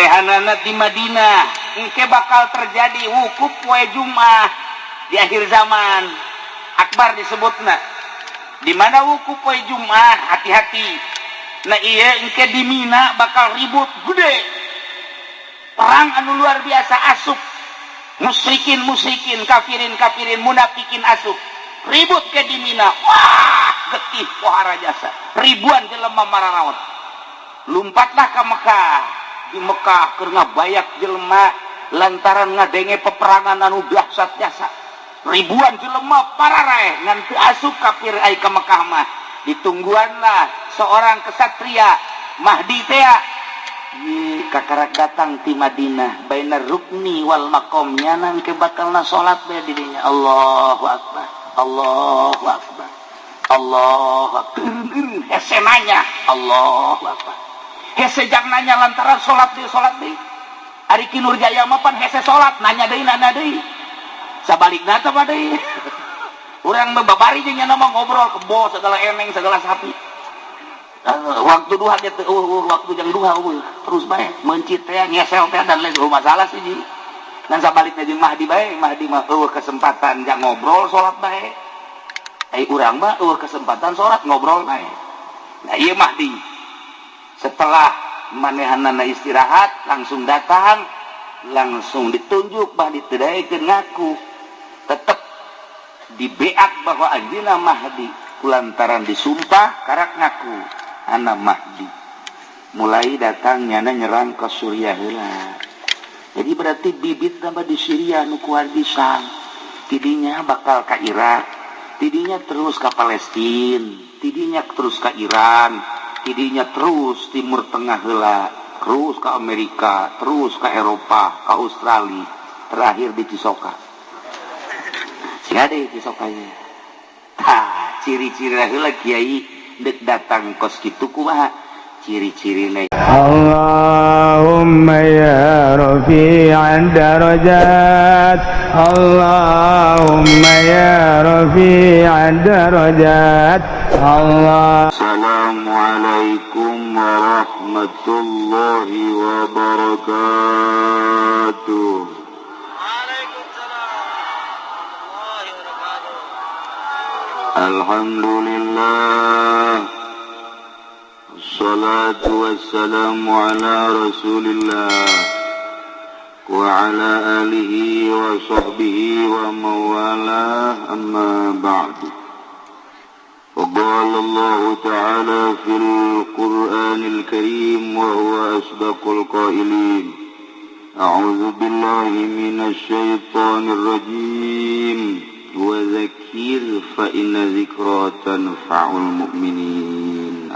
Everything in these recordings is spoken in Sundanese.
tehanana di Madinah engke bakal terjadi wukuf poe Jumat di akhir zaman akbar disebutna di mana wukuf poe Jumat hati-hati nah iya engke di Mina bakal ribut gede perang anu luar biasa asup musyrikin kafirin munafikin asup ribut ke di Mina wah getih pohara jasa ribuan jelema mararaot lumpatlah ke Mekah di Mekah keur ngabayak jelema lantaran ngadenge peperangan anu dahsyat jasa ribuan jelema pararaeh ngan teu asup kafir ai ka Mekah mah ditungguanlah seorang kesatria Mahdi teh kakarak datang ti Madinah bainar rukni wal maqam nyanang ke bakalna salat bae di dinya Allahu akbar Allahu akbar Allahu akbar hese nanya Allahu akbar hese jang nanya lantaran salat deui ari Ki Nurjaya mah pan hese salat nanya deui sabalikna teh mah deui urang mah babari jeung nya mah ngobrol kebo segala eneng segala sapi waktu duha dia waktu jang duha terus bae mencit teh ngesel teh dan lain masalah sih dan sabalikna jeung Mahdi bae Mahdi mah kesempatan jang ngobrol salat bae urang mah kesempatan salat ngobrol bae nah ieu Mahdi setelah manehanana istirahat langsung datang langsung ditunjuk bah ditedaikeun ngaku tetep dibeak bahwa anjeunna Mahdi kulantaran disumpah karak ngaku anak Mahdi mulai datangnya nyerang ke Suriah heula jadi berarti bibit tambah di Syria nu kuar disang tidinya bakal ke Irak tidinya terus ke Palestina tidinya terus ke Iran tidinya terus Timur Tengah heula terus ke Amerika terus ke Eropa ke Australia terakhir di Cisoka siade Cisoka ieu ciri-ciri heula kiai dek datang kos kitu kumaha ciri-cirina Allahumma ya rafi'an darajat Allahumma ya rafi'an darajat Allah Assalamualaikum warahmatullahi wabarakatuh. Alhamdulillah Assalatu wassalamu ala rasulillah Wa ala alihi wa sahbihi wa mawalah amma ba'du Qala Allah Ta'ala fil Qur'anil Karim wa huwa asdaqul qailin A'udzu billahi minasy syaithanir rajim wa dzakir fa inna dzikra tanfa'ul mu'minin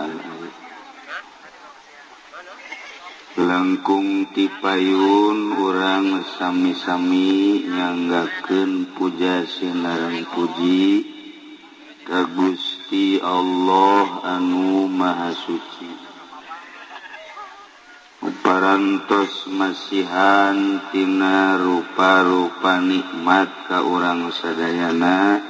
langkung tipayun urang sami-sami nyanggakeun puja sinareng puji ka Gusti Allah anu maha suci parantos masihan tina rupa-rupa nikmat ka urang sadayana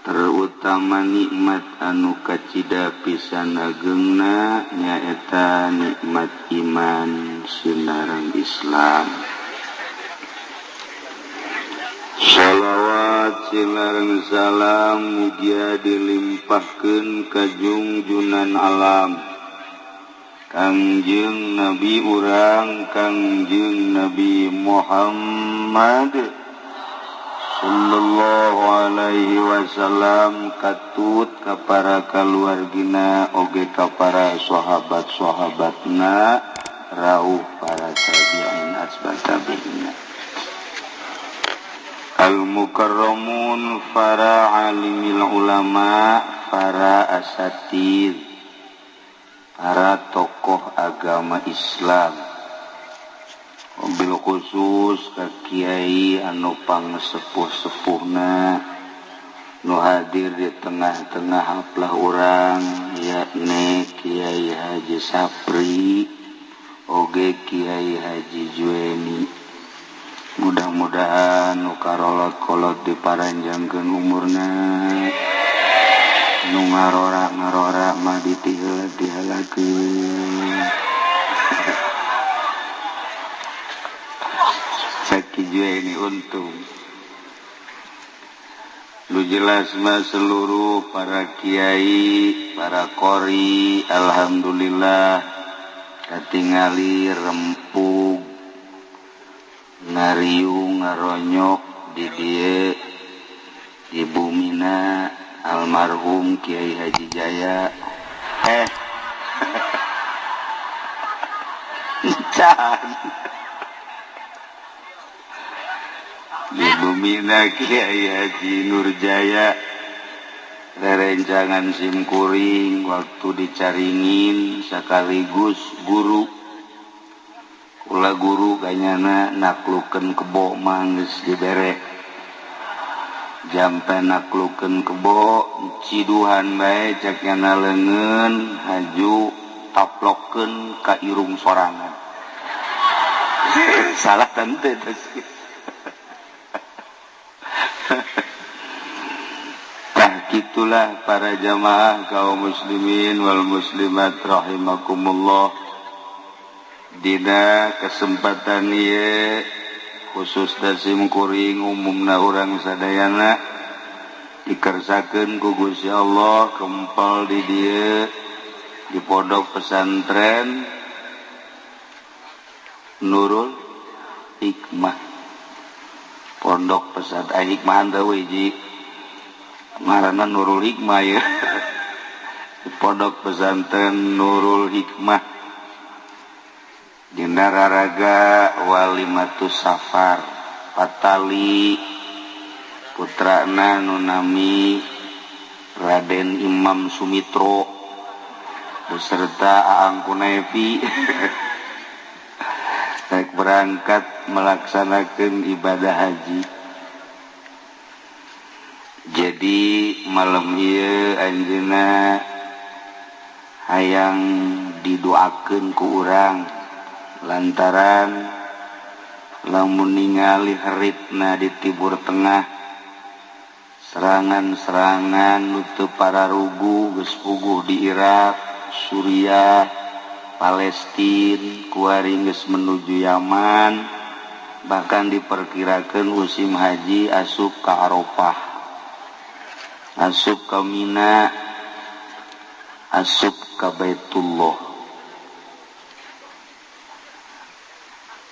terutama nikmat anu kacida pisan ageungna nyaeta nikmat iman sinareng Islam shalawat sinareng salam mugia dilimpahkeun ka junjunan alam Kangjeng Nabi urang Kangjeng Nabi Muhammad sallallahu alaihi wasallam katut ka para kaluargina oge ka para sahabat-sahabatna rauh para tabi'in asbab tabi'ina al-mukarramun para alimil ulama para asatid para tokoh agama Islam mobil khusus ka kiai anu pangsepuh-sepuhna nu hadir di tengah-tengah haplah urang yakni Kiai Haji Sapri oge Kiai Haji Jueni mudah-mudahan nu karolot-kolot diparanjangkeun umurna nu ngarora mah ditihalakeun ini untung. Lu jelas mah seluruh para kiai, para qori, alhamdulillah katingali rempug ngariung ngaronyok di dieu di bumina almarhum Kiai Haji Jaya. Can di bumina Kiai Haji Nurjaya rerencangan simkuring waktu dicaringin sekaligus guru ulah guru kayaknya nakluken kebo mangges dibere jampe nakluken kebo ciduhan bae caknya lengan haju taploken ka irung sorangan salah tante nah gitulah para jamaah kaum muslimin wal muslimat rahimakumullah. Dina kesempatan ieu khusus dasim kuring umumna urang sadayana dikersakeun ku Gusti Allah kempal di dieu di pondok pesantren Nurul Hikmah. Pondok pesantren Hikmah teh we ji ngaranna Nurul Hikmah ya. Di pondok pesantren Nurul Hikmah dina raraga Walimatus Safar Patali putrana nunami Raden Imam Sumitro beserta Aang Kunevi naik berangkat melaksanakan ibadah haji. Jadi malam ieu anjeunna hayang didoakeun ku urang lantaran lamun ningali haritna di Timur Tengah serangan-serangan nutup para rugu geus puguh di Irak, Suriah, Palestina, kuari geus menuju Yaman, bahkan diperkirakan musim haji asup ka Arafah, asup ka Mina, asup ka Baitullah.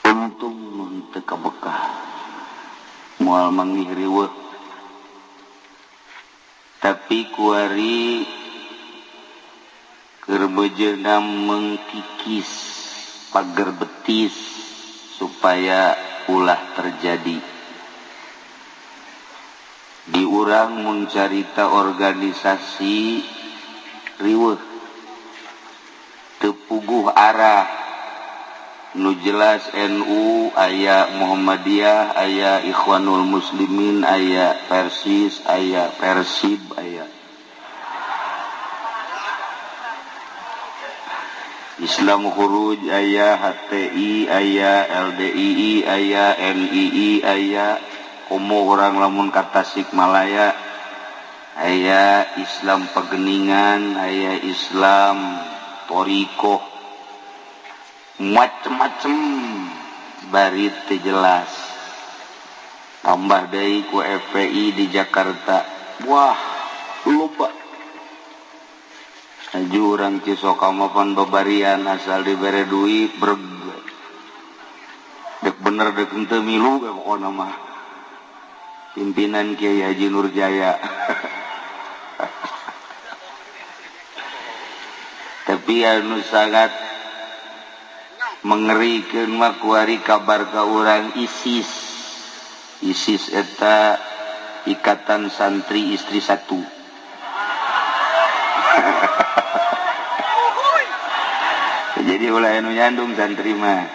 Untung mun teu kabekah moal manggih riweuh. Tapi kuari keur bejeuna mengkikis pager betis supaya ulah terjadi. Di urang mun carita organisasi riweuh teu puguh arah. Nu jelas NU aya Muhammadiyah aya Ikhwanul Muslimin aya Persis aya Persib aya Islam Khuruj aya HTI aya LDII aya NII aya komo orang lamun ka Tasikmalaya aya Islam Pegeningan aya Islam Torikoh macem-macem bari teu jelas. Tambah deui ku FPI di Jakarta, wah loba aju urang Cisoka mah pan babarian asal dibere duit breg dek bener dek henteu milu we pokona mah pimpinan Kiai Haji Nurjaya. Tapi anu sangat mengerikan mah kuari kabar ka urang ISIS eta Ikatan Santri Istri Satu. Jadi ulah anu nyandung santri mah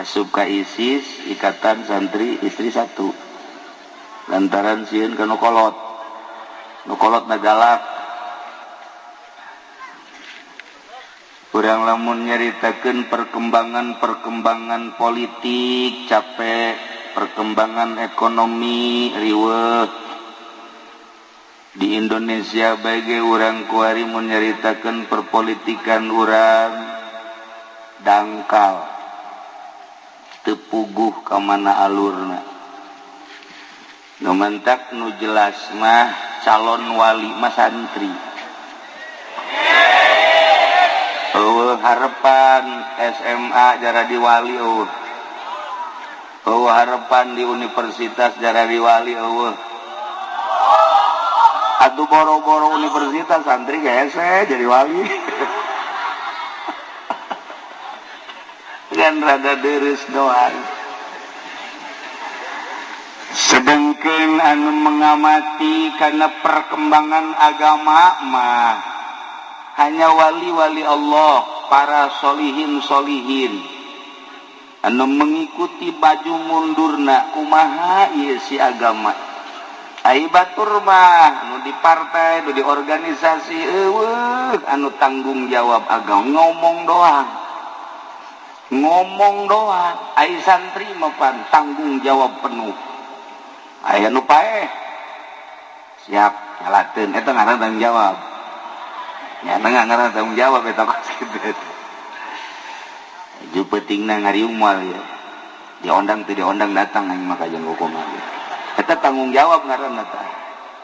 asup ka ISIS Ikatan Santri Istri Satu lantaran sieun ka nu kolot nagalak. Urang lamun nyaritakeun perkembangan politik capek, perkembangan ekonomi riweuh di Indonesia bage urang kuari mun nyaritakeun perpolitikan urang dangkal tepuguh ka mana alurna. Nu mentak nu jelas mah calon wali mah santri. Harapan SMA jara di wali harapan di universitas jara di wali atuh boro-boro universitas santri hese jadi wali. Kan rada deres doang. Sedengkeun anu mengamati karena perkembangan agama mah hanya wali-wali Allah, para solihin anu mengikuti baju mundurna kumaha ieu si agama. Ai batur mah anu di partai, anu di organisasi anu tanggung jawab agama ngomong doang. Ai santri mah pan tanggung jawab penuh. Ai anu paeh siap nyalateun eta ngaran tanggung jawab. Ya ngaran tanggung jawab eta kos kitu. Ju pentingna ngariung moal ya. Diondang teu diondang datang aing mah ka jeung hukum ya. Eta tanggung jawab ngaranna tah.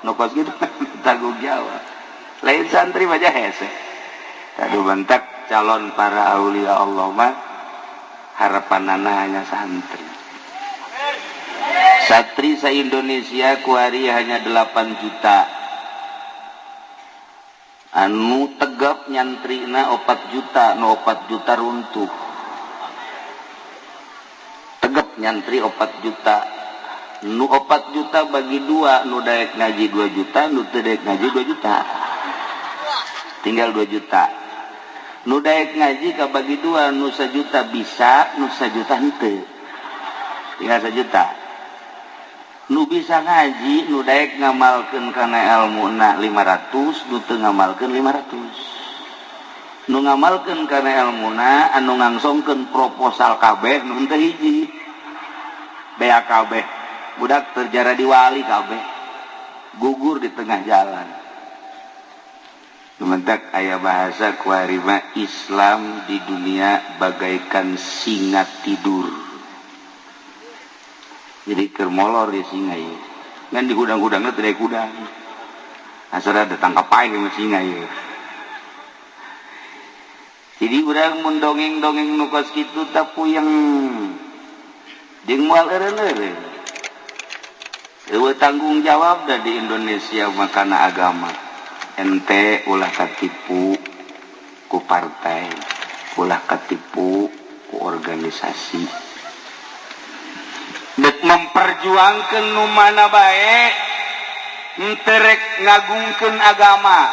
Nu kos kitu tanggung jawab. Lain santri mah hese. Tadu bentak calon para aulia Allah mah harapanana hanya santri. Santri se-Indonesia kuari hanya 8 juta. Anu tegap nyantrina 4 juta, nu 4 juta runtuh. Tegap nyantri 4 juta. Nu 4 juta bagi 2, nu daek ngaji 2 juta, nu teu daek ngaji 2 juta. Tinggal 2 juta. Nu daek ngaji ka bagi 2, nu 1 juta bisa, nu 1 juta henteu. Tinggal 1 juta. Nu bisa ngaji, nu daek ngamalkeun kana ilmuna 500, nu teu ngamalkeun 500. Nu ngamalkeun kana ilmuna anu ngangsongkeun proposal kabeh nu teu hiji. Bea kabeh. Budak terjara di wali kabeh. Gugur di tengah jalan. Sementak aya bahasa kuarima Islam di dunia bagaikan singa tidur. Jadi kermolor di singa ya. Kan di gudang-gudangnya tidak gudang. Asal ada tangkap air sama singa ya. Jadi urang mendongeng-dongeng nukos gitu tapu yang jeung moal eureun-eureun. Eueuh tanggung jawab dah di Indonesia makana agama. Ente ulah katipu ku partai, ulah katipu ku organisasi. Dek memperjuangkeun nu mana bae henteu rek ngagungkeun agama.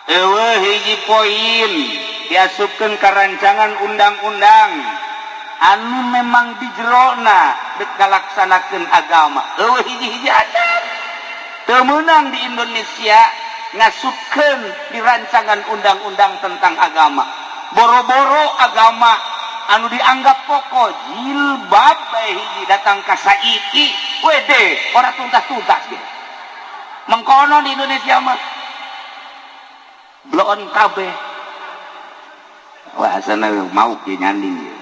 Eueuh hiji poin diasupkeun ka rancangan undang-undang anu memang di jerona dek ngalaksanakeun agama. Eueuh hiji-hiji adat teu meunang di Indonesia ngasupkeun di rancangan undang-undang tentang agama. Boro-boro agama anu dianggap pokok jilbab bae hiji datang ka saiki wede ora tuntas-tuntas ge. Mengkono di Indonesia mah bloon kabeh. Wah asana mau ge nyanding ge.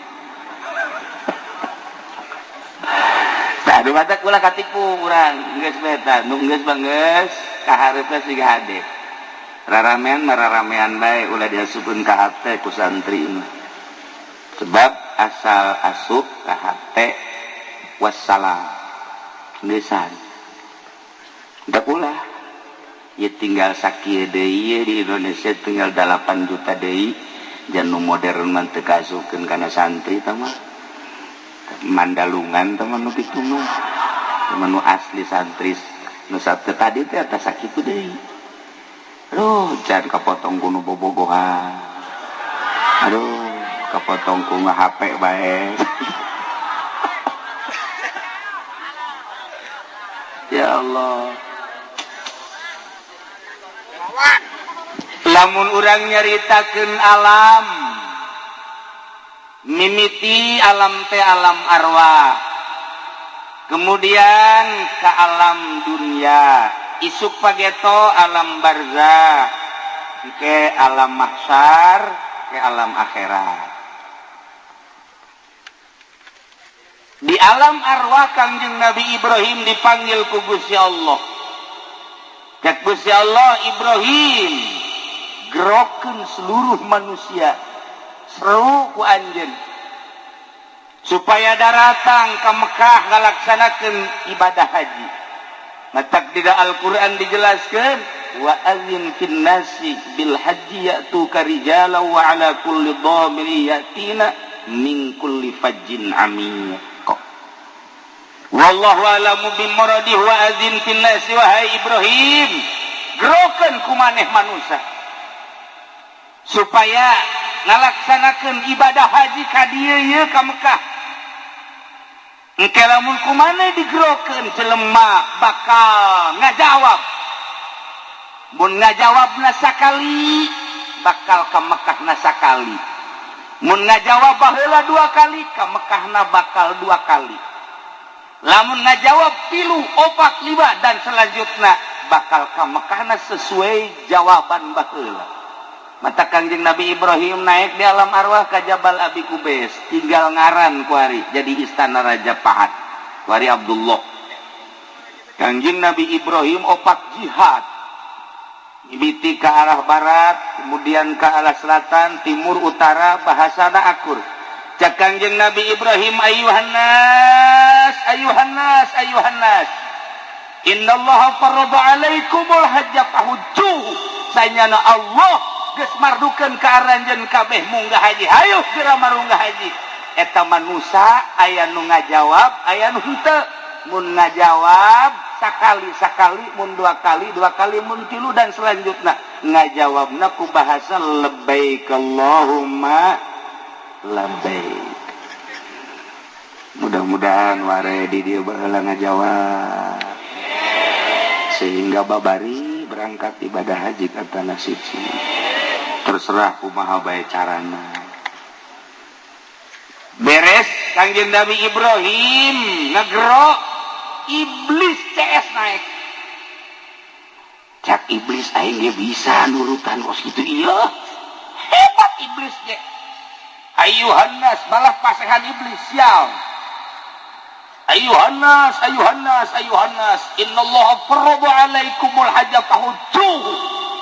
Tah batak ulah katipu urang geus beta nu geus bangeus kahareupeun siga hade. Raramean mararamean bae ulah diasupkeun ka hate ku santri mah. Sebab asal asup ka hate wassalam gesan. Da ulah ya tinggal sakieu deui di Indonesia tinggal 8 juta deui jan nu modern mah teu kasupkeun kana santri tah mah. Mandalungan tah mah nu kitu mah. Mah nu asli santri nu sabtu tadi teh eta sakitu deui. Aduh, jan kapotong ku nu bobogohan. Aduh kapotong ku HP bae. Ya Allah. Lamun urang nyaritakeun alam mimiti alam teh alam arwah. Kemudian ke alam dunia, isuk pageto alam barzakh, ke alam mahsyar, ke alam akhirat. di alam arwah Kangjeng Nabi Ibrahim dipanggil ku Gusti Allah. Cek Gusti Allah, Ibrahim gerokeun seluruh manusia seru ku anjeun supaya daratang ka Mekah ngalaksanakeun ibadah haji. Matak dina Al-Qur'an dijelaskeun wa adzin fin nasi bil haji ya'tuka rijalan wa ala kulli dhamiri yatina min kulli fajjin amiq. Wallahu a'lamu bimuradih wa adzin fin nasi wahai Ibrahim gerokeun ku maneh manusia supaya ngalaksanakeun ibadah haji ka dieu ye ka Mekah. Engke lamun kumaneh digerokeun jelema bakal ngajawab. Mun ngajawabna sakali bakal ka Mekahna sakali. Mun ngajawab baheula 2 kali ka Mekahna bakal 2 kali. Lamun ngajawab 3, 4, 5 dan selanjutnya bakal ka Mekahna sesuai jawaban baheula. Mata Kangjeng Nabi Ibrahim naik di alam arwah ke Jabal Abi Kubais, tinggal ngaran kuari jadi istana Raja Pahat kuari Abdullah. Kangjeng Nabi Ibrahim opat jihad, mimiti ke arah barat, kemudian ke arah selatan, timur, utara, bahasana akur. Cak Kangjeng Nabi Ibrahim, ayuhan nas, ayuhan nas, ayuhan nas, innallaha farada alaikumul hajja fahujjuhu. Sanyana Allah geus mardukeun ka aranjeun kabeh munggah haji. Hayu geura marunggah haji. Eta manusa aya nu ngajawab, aya nu henteu. Mun ngajawab sakali, mun 2 kali, mun 3 dan selanjutnya ngajawabna ku bahasa labbaik Allahumma labbaik. Mudah-mudahan ware di dieu baheula ngajawab sehingga babari berangkat ibadah haji kata nasibsi. Terserah kumaha bae carana. Beres Kangjeng Nabi Ibrahim ngegero, iblis CS naik. Cak iblis aing ge bisa nurutan kos kitu ieu. Hebat iblis ge. Ayuhan nas, balah pasehan iblis sial. Ayuhan nas, ayuhan nas, ayuhan nas, innallaha farada alaikumul hajja fahujjuhu.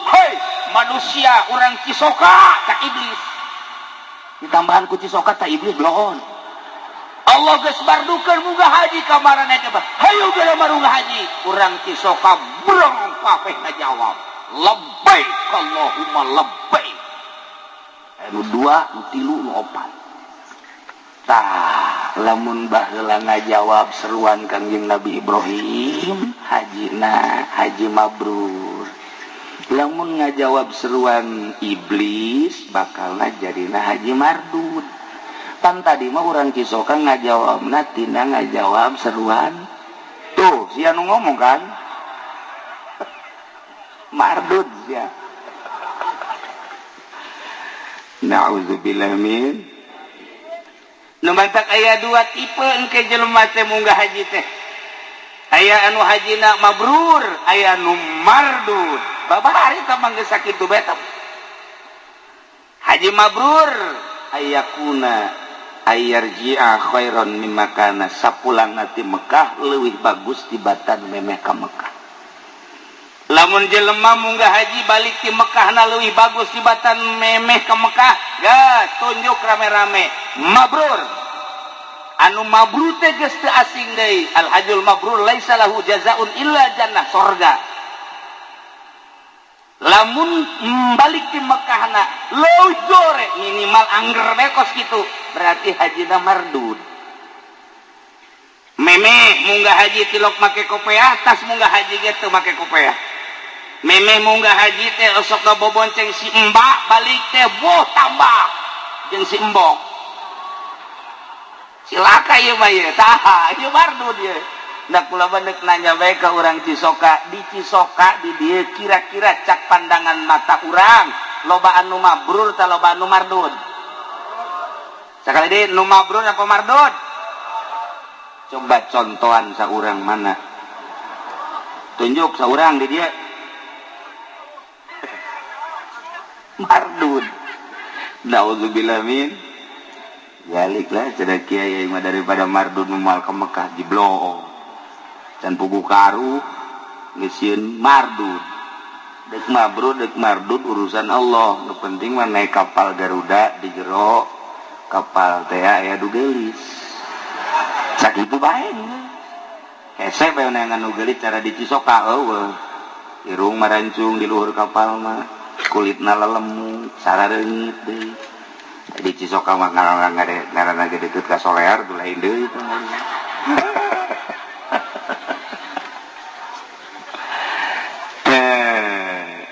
Hei manusia orang Cisoka tak iblis. Ditambahan ku Cisoka tak iblis belon. Allah geus bardukeun munggah haji ka marana coba. Hayu geura marunggah haji. Urang Cisoka brong kabeh ngajawab. Labbaik Allahumma labbaik. Anu 2, nu 3, nu 4. Tah lamun baheula ngajawab seruan Kangjeng Nabi Ibrahim, hajina haji mabrur. Lamun ngajawab seruan iblis bakalna jadina haji mardud. Pan tadi mah urang Cisoka ngajawabna tina ngajawab seruan. Tuh, sia nu ngomong kan? Mardud sia. Nauzubillah min. Nu mantak aya 2 tipe engke jelema teh munggah haji teh. Aya anu hajina mabrur, aya nu mardud. Babari tamang geus sakitu bae teh. Haji mabrur ayakuna ayarji'a khairan mimma kana, sapulang ti Mekah leuwih bagus tibatan memeh ka Mekah. Lamun jelema munggah haji balik ti Mekahna leuwih bagus tibatan memeh ka Mekah, gas tunjuk rame-rame mabrur. Anu mabrur teh geus teu asing deui, al hajjul mabrur laisa lahu jazaun illa jannah, surga. Lamun balik di Mekahna leuwih jore minimal angger bekos kitu, berarti hajina mardud. Memeh munggah haji tilok make kopiah, tas munggah haji ge teu make kopiah. Memeh munggah haji teh osok bobonceng si mbak, balik teh boh tambah jeung si embok. Silaka ieu mah ieu, tah ieu mardud ieu. Ndak kula benek nanya bae ka urang Cisoka, di Cisoka di dieu kira-kira cak pandangan mata urang loba anu mabrur ta loba anu mardud? Sakali deui nu mabrur apa mardud? Coba contohan saurang mana? Tunjuk saurang di dieu. Mardud. Nauzubillah min. baliklah cedak kiai mah daripada mardud mual ke Mekah jiblong dan pugu karu ngesieun mardud dek mardud urusan Allah nu penting mah naik kapal Garuda di jero kapal teh aya dugelis sakitu bae hese bae neangan dugelis cara dicisoka eueuh irung marancung di luhur kapal mah kulitna lelemu sarareungit deui dicisoka mah ngaranna ge deukeut ka solear tuh lain deui itu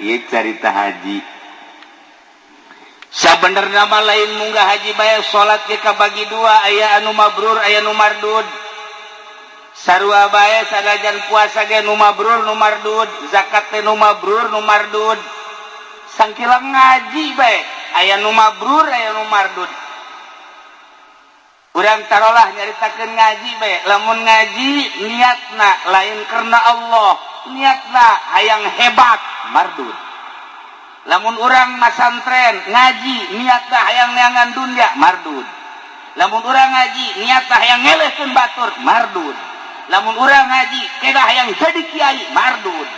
ieu carita haji sabenerna mah lain munggah haji bae salat ge kabagi dua aya anu mabrur aya nu mardud sarua bae sanajan puasa ge nu mabrur nu mardud zakat teh nu mabrur nu mardud sangkila ngaji bae aya nu mabrur aya nu mardud urang tarolah nyaritakeun ngaji bae lamun ngaji niatna lain karena Allah niatna hayang hebat mardud lamun urang masantren ngaji niatna hayang neangan dunya mardud lamun urang ngaji niatna hayang ngelehkeun batur mardud lamun urang ngaji kedah hayang jadi kiai mardud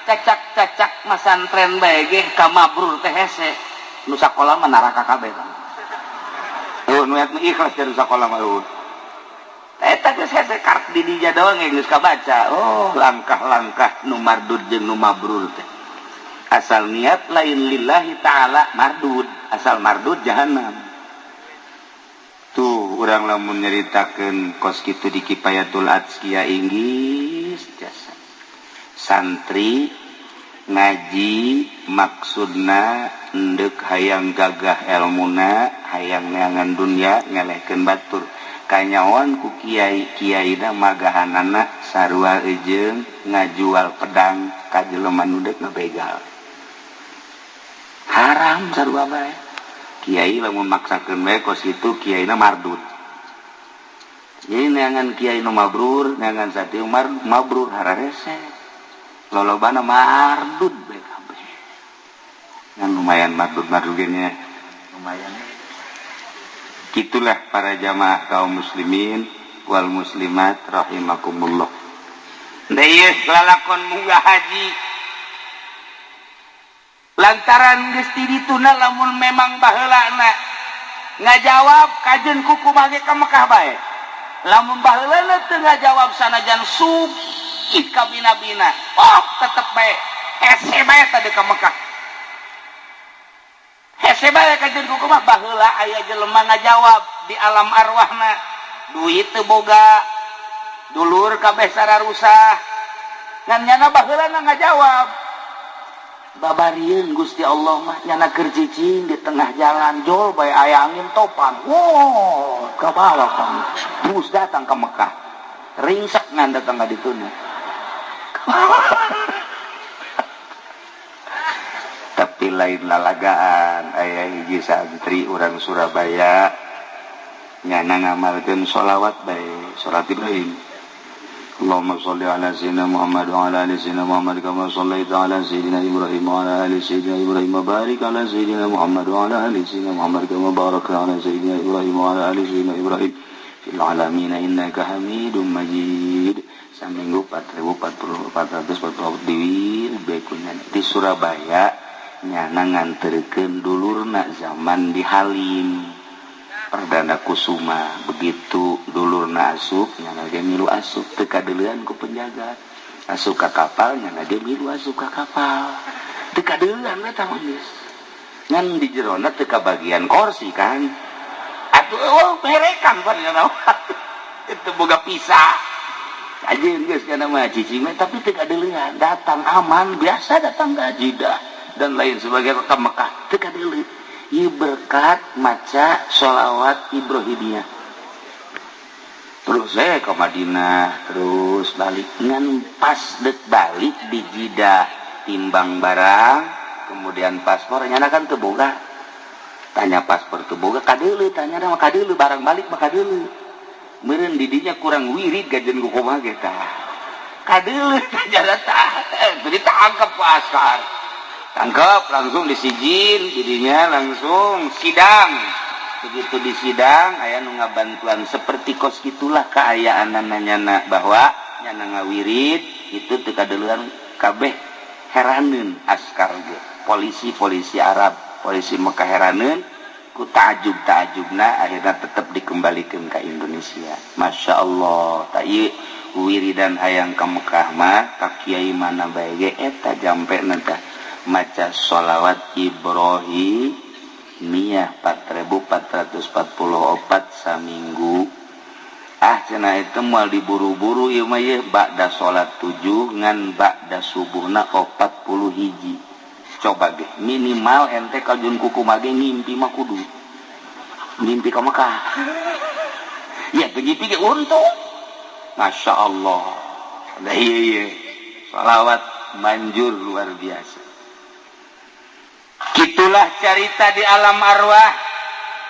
cacak masantren bae ge ka mabrur teh hese nu sakola mah neraka kabeh kan nu ikhlas dari sakola mah eta geus hese karep di dinya doang geus kabaca oh langkah-langkah nu mardud jeung nu mabrur teh asal niat lain lillahi ta'ala mardud asal mardud jahannam tuh urang lamun nyaritakeun kos kitu di Kifayatul Atsqiya inggis jasa santri ngaji maksudna endek hayang gagah elmuna hayang neangan dunya ngelehkeun batur kanyawan ku kiai-kiaina magahanana sarua ejeung ngajual pedang ka jelema nu deuk ngabegal haram sarua bae kiai lamun maksakeun bae kos kitu kiaina mardud jadi neangan kiai nu mabrur neangan satiu mabrur hararese lolobana mardud bae kabeh ngan lumayan mardud ge lumayan gitulah para jamaah kaum muslimin wal muslimat rahimakumullah deui lalakon munggah haji lantaran geus ti dituna lamun memang baheulana ngajawab kajeun kuku bage ka Mekah bae lamun baheulana teu ngajawab sanajan sukit ka bina-bina oh tetep bae hese bae tadi ka Mekah hese bae kajeun kuku mah baheula aya jelema ngajawab di alam arwahna duit teu boga dulur kabeh sararusah ngan nyana baheulana ngajawab babarieun Gusti Allah mah nyana keur cicing di tengah jalan jol bae aya angin topan wow kabawa kan bus datang ke Mekah ringsek ngan datang ka dituna tapi lain lalagaan aya hiji santri urang Surabaya nyana ngamalkeun sholawat bae salat Ibrahim Allahumma sholli ala sayyidina Muhammad wa ala ali sayyidina Muhammad kama shallaita ala sayyidina Ibrahim wa ala ali sayyidina Ibrahim wa barik ala sayyidina Muhammad wa ala ali sayyidina Muhammad kama barakta ala sayyidina Ibrahim wa ala ali sayyidina Ibrahim fil alamin innaka Hamidum Majid saminggu 4.440 di Surabaya nyana nganterkeun dulurna zaman di Halim Perdana Kusuma begitu dulurna asup nyana dia milu asup teu kadeuleun ku penjaga asup ka kapal nyana dia milu asup ka kapal teu kadeuleun eta mah geus ngan di jerona teu kabagian kursi kan atuh oh perekan pan nyana itu boga pisah ajeun geus kana mah cicing tapi teu kadeuleun datang aman biasa datang ka Jeddah dan lain sebagainya ke Mekah teu kadeuleun ieu berkat maca sholawat Ibrahimiyah terus saya ke Madinah terus balik ngan pas dek balik di Jeddah timbang barang kemudian paspor nyana kan teu boga tanya paspor teu boga kadeuleu tanya mah kadeuleu barang balik mah kadeuleu meureun di dinya kurang wirid gajeun ku kumaha ge tah kadeuleu tanya tah teu ditangkap ku askar tangkap langsung disijin jadinya langsung sidang begitu di sidang aya nu ngabantuan seperti kos gitulah keayaan nanyana bahwa nyana ngawirid itu teu kadeulean kabeh heraneun askar ge polisi Arab polisi Mekah heraneun ku taajub-taajubna akhirna tetep dikembalikan ke Indonesia. Masya Allah tak ieu wiridan hayang ka Mekah mah ka kiai mana bae ge eta jampe nanti maca sholawat Ibrahim Miyah 4444 saminggu. Cenah itu moal diburu-buru ieu mah ye ba'da salat 7 ngan ba'da subuhna 40 hiji. Coba ge minimal ente kajun kuku mage ngimpi mah kudu ngimpi ka Mekah. Ya begitu ge untung. Masya Allah. Da ieu sholawat manjur luar biasa. Gitulah cerita di alam arwah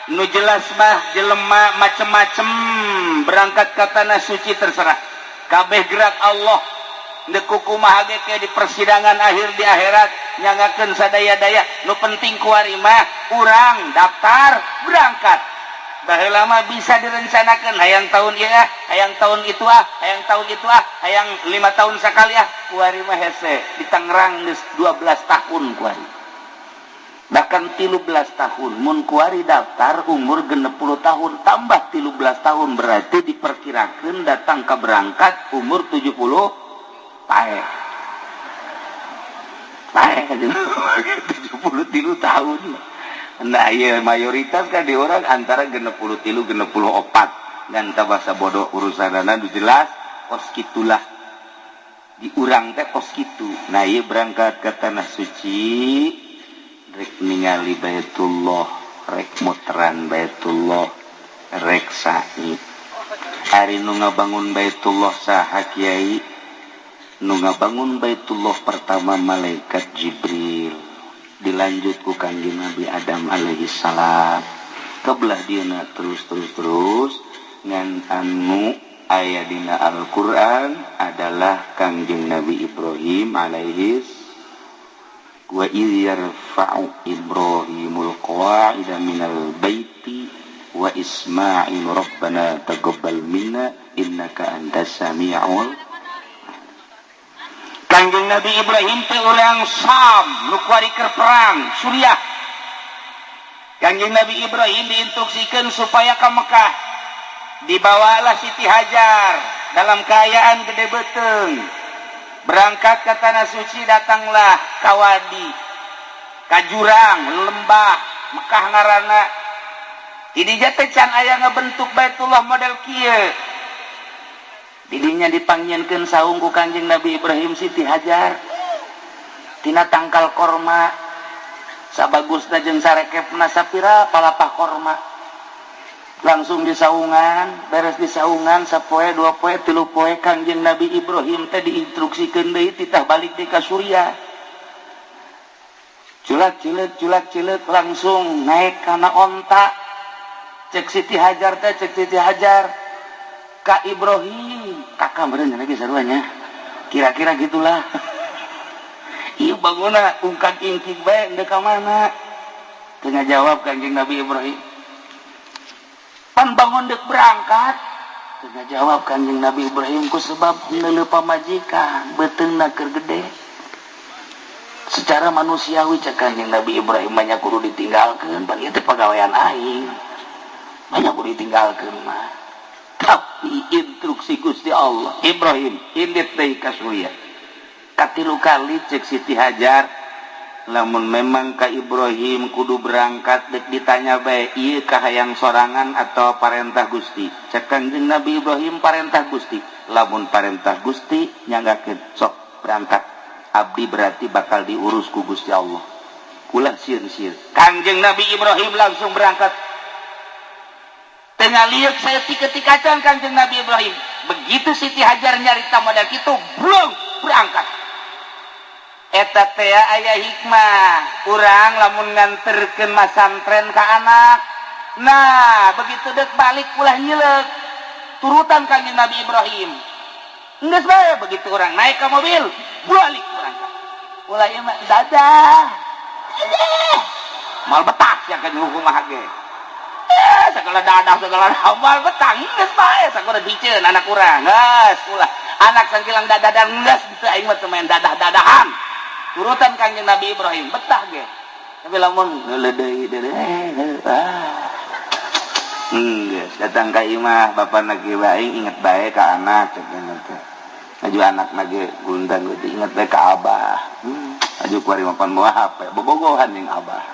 nu jelas mah jelema macem-macem berangkat ke tanah suci terserah kabeh gerak Allah deku kumaha ge di persidangan akhir di akhirat nyangakeun sadaya-daya nu penting kuari mah urang daftar berangkat baheula mah bisa direncanakeun hayang tahun ieu hayang tahun itu hayang tahun itu hayang 5 tahun sakali kuari mah hese di Tangerang geus 12 tahun kuari bahkan 13 tahun mun kuari daftar umur 60 tahun tambah 13 tahun berarti diperkirakan datang ke berangkat umur 70 pae 73 tahun. Nah iya mayoritas kan di orang antara 63 64 dan tabasa bodoh urusanana nu jelas kos kitulah di urang teh kos kitu. Nah iya berangkat ke tanah suci rek ningali Baitullah rek muteran Baitullah rek sa'i hari nu ngabangun Baitullah saha kiai nu ngabangun Baitullah pertama malaikat Jibril dilanjut ku Kangjeng Nabi Adam alaihi salam kebelah dieuna terus ngan anu aya dina Al-Qur'an adalah Kangjeng Nabi Ibrahim alaihi wa idh yarfa'u Ibrahimul qawa'ida minal baiti wa Ismail rabbana taqabbal minna innaka antas sami'ul. Kangjeng Nabi Ibrahim teh urang Sam nu kuari keur perang Suriah. Kangjeng Nabi Ibrahim diinstruksikeun supaya ka Mekah dibawalah Siti Hajar dalam keadaan gede beteung. Berangkat ke tanah suci datanglah kawadi kajurang lembah Mekah ngaranna didinya teh can aya ngabentuk Baitullah model kieu didinya dipanggieunkeun saung ku Kanjeng Nabi Ibrahim Siti Hajar tina tangkal korma sabagusna jeung sarekepna sapira palapah korma langsung disaungan beres disaungan sapoe 2 poe 3 poe Kangjeng Nabi Ibrahim teh diinstruksikeun deui titah balik deui ka Suriah culak cileut langsung naik kana onta cek Siti Hajar ka Ibrahim kakak meureun lagi saruanya kira-kira gitulah ieu bangunna ungkang ingking bae endeu ka mana teu ngajawab Kangjeng Nabi Ibrahim pan bangun dek berangkat tidak jawab Kanjeng Nabi Ibrahim ku sebab neuleuh pamajikan beteungna keur gede secara manusiawi cek Kanjeng Nabi Ibrahim banyak kudu ditinggalkeun pan ieu teh pagawean aing banyak kudu ditinggalkeun mah tapi instruksi Gusti Allah Ibrahim indit deui ka Suriah katilu kali cek Siti Hajar lamun memang ka Ibrahim kudu berangkat dek ditanya bae ieu kahayang sorangan atau parentah Gusti cek Kanjeng Nabi Ibrahim parentah Gusti lamun parentah Gusti nyanggakeun sok berangkat abdi berarti bakal diurus ku Gusti Allah ulah sieun-sieun Kanjeng Nabi Ibrahim langsung berangkat tengah liuk saya tiketikacan Kanjeng Nabi Ibrahim begitu Siti Hajar nyarita model kitu belum berangkat eta teh aya hikmah urang lamun nganterkeun masantren ka anak nah begitu dek balik ulah nyeleuk turutan Kanjeng Nabi Ibrahim geus bae begitu urang naik ka mobil balik urang ulah ieu mah dadah mal betak ya kan kumaha ge segala dadah segala hafal betang geus bae sakumaha diceun anak urang geus ulah anak sangkilang dadah geus teu aing mah teu main dadah-dadahan turutan Kanjeng Nabi Ibrahim betah ge tapi lamun leudeuy geus datang ka imah bapa lagi bae inget bae ka anak cek teh aju anak lagi gundang inget bae ka abah aju kuari mapan moal HP bobogohan jeung abah